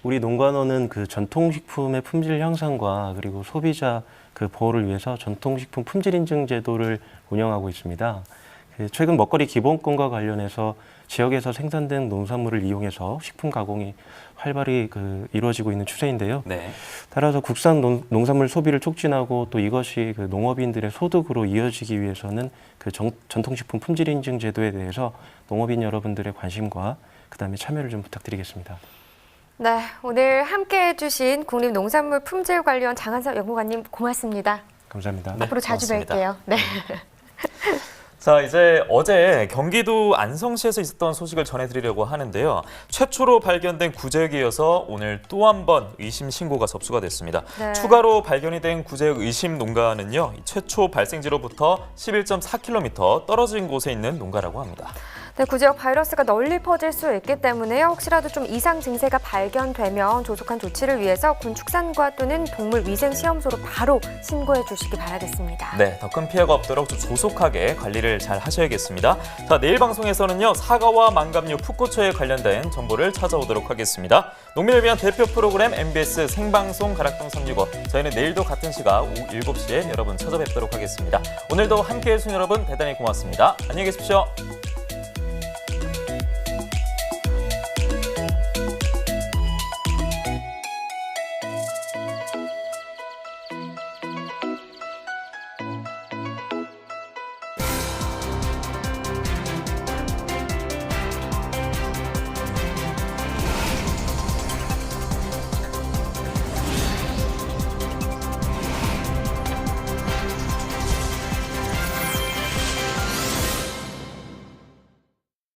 [SPEAKER 5] 우리 농관원은 그 전통식품의 품질 향상과 그리고 소비자 그 보호를 위해서 전통식품 품질 인증 제도를 운영하고 있습니다. 최근 먹거리 기본권과 관련해서 지역에서 생산된 농산물을 이용해서 식품 가공이 활발히 이루어지고 있는 추세인데요.
[SPEAKER 3] 네.
[SPEAKER 5] 따라서 국산 농산물 소비를 촉진하고 또 이것이 그 농업인들의 소득으로 이어지기 위해서는 그 전통식품 품질 인증 제도에 대해서 농업인 여러분들의 관심과 그다음에 참여를 좀 부탁드리겠습니다.
[SPEAKER 4] 네, 오늘 함께해 주신 국립농산물품질관리원 장한섭 연구관님 고맙습니다.
[SPEAKER 5] 감사합니다.
[SPEAKER 4] 앞으로 자주
[SPEAKER 3] 고맙습니다.
[SPEAKER 4] 뵐게요. 네.
[SPEAKER 3] 자, 이제 어제 경기도 안성시에서 있었던 소식을 전해드리려고 하는데요. 최초로 발견된 구제역에 이어서 오늘 또 한 번 의심 신고가 접수가 됐습니다.
[SPEAKER 4] 네.
[SPEAKER 3] 추가로 발견이 된 구제역 의심 농가는요, 최초 발생지로부터 11.4km 떨어진 곳에 있는 농가라고 합니다.
[SPEAKER 4] 네, 구제역 바이러스가 널리 퍼질 수 있기 때문에 혹시라도 좀 이상 증세가 발견되면 조속한 조치를 위해서 군축산과 또는 동물위생시험소로 바로 신고해 주시기 바라겠습니다.
[SPEAKER 3] 네, 더 큰 피해가 없도록 좀 조속하게 관리를 잘 하셔야겠습니다. 자, 내일 방송에서는요, 사과와 망감류 풋고초에 관련된 정보를 찾아오도록 하겠습니다. 농민을 위한 대표 프로그램 MBS 생방송 가락동 365. 저희는 내일도 같은 시각 오후 7시에 여러분 찾아뵙도록 하겠습니다. 오늘도 함께해 주신 여러분 대단히 고맙습니다. 안녕히 계십시오.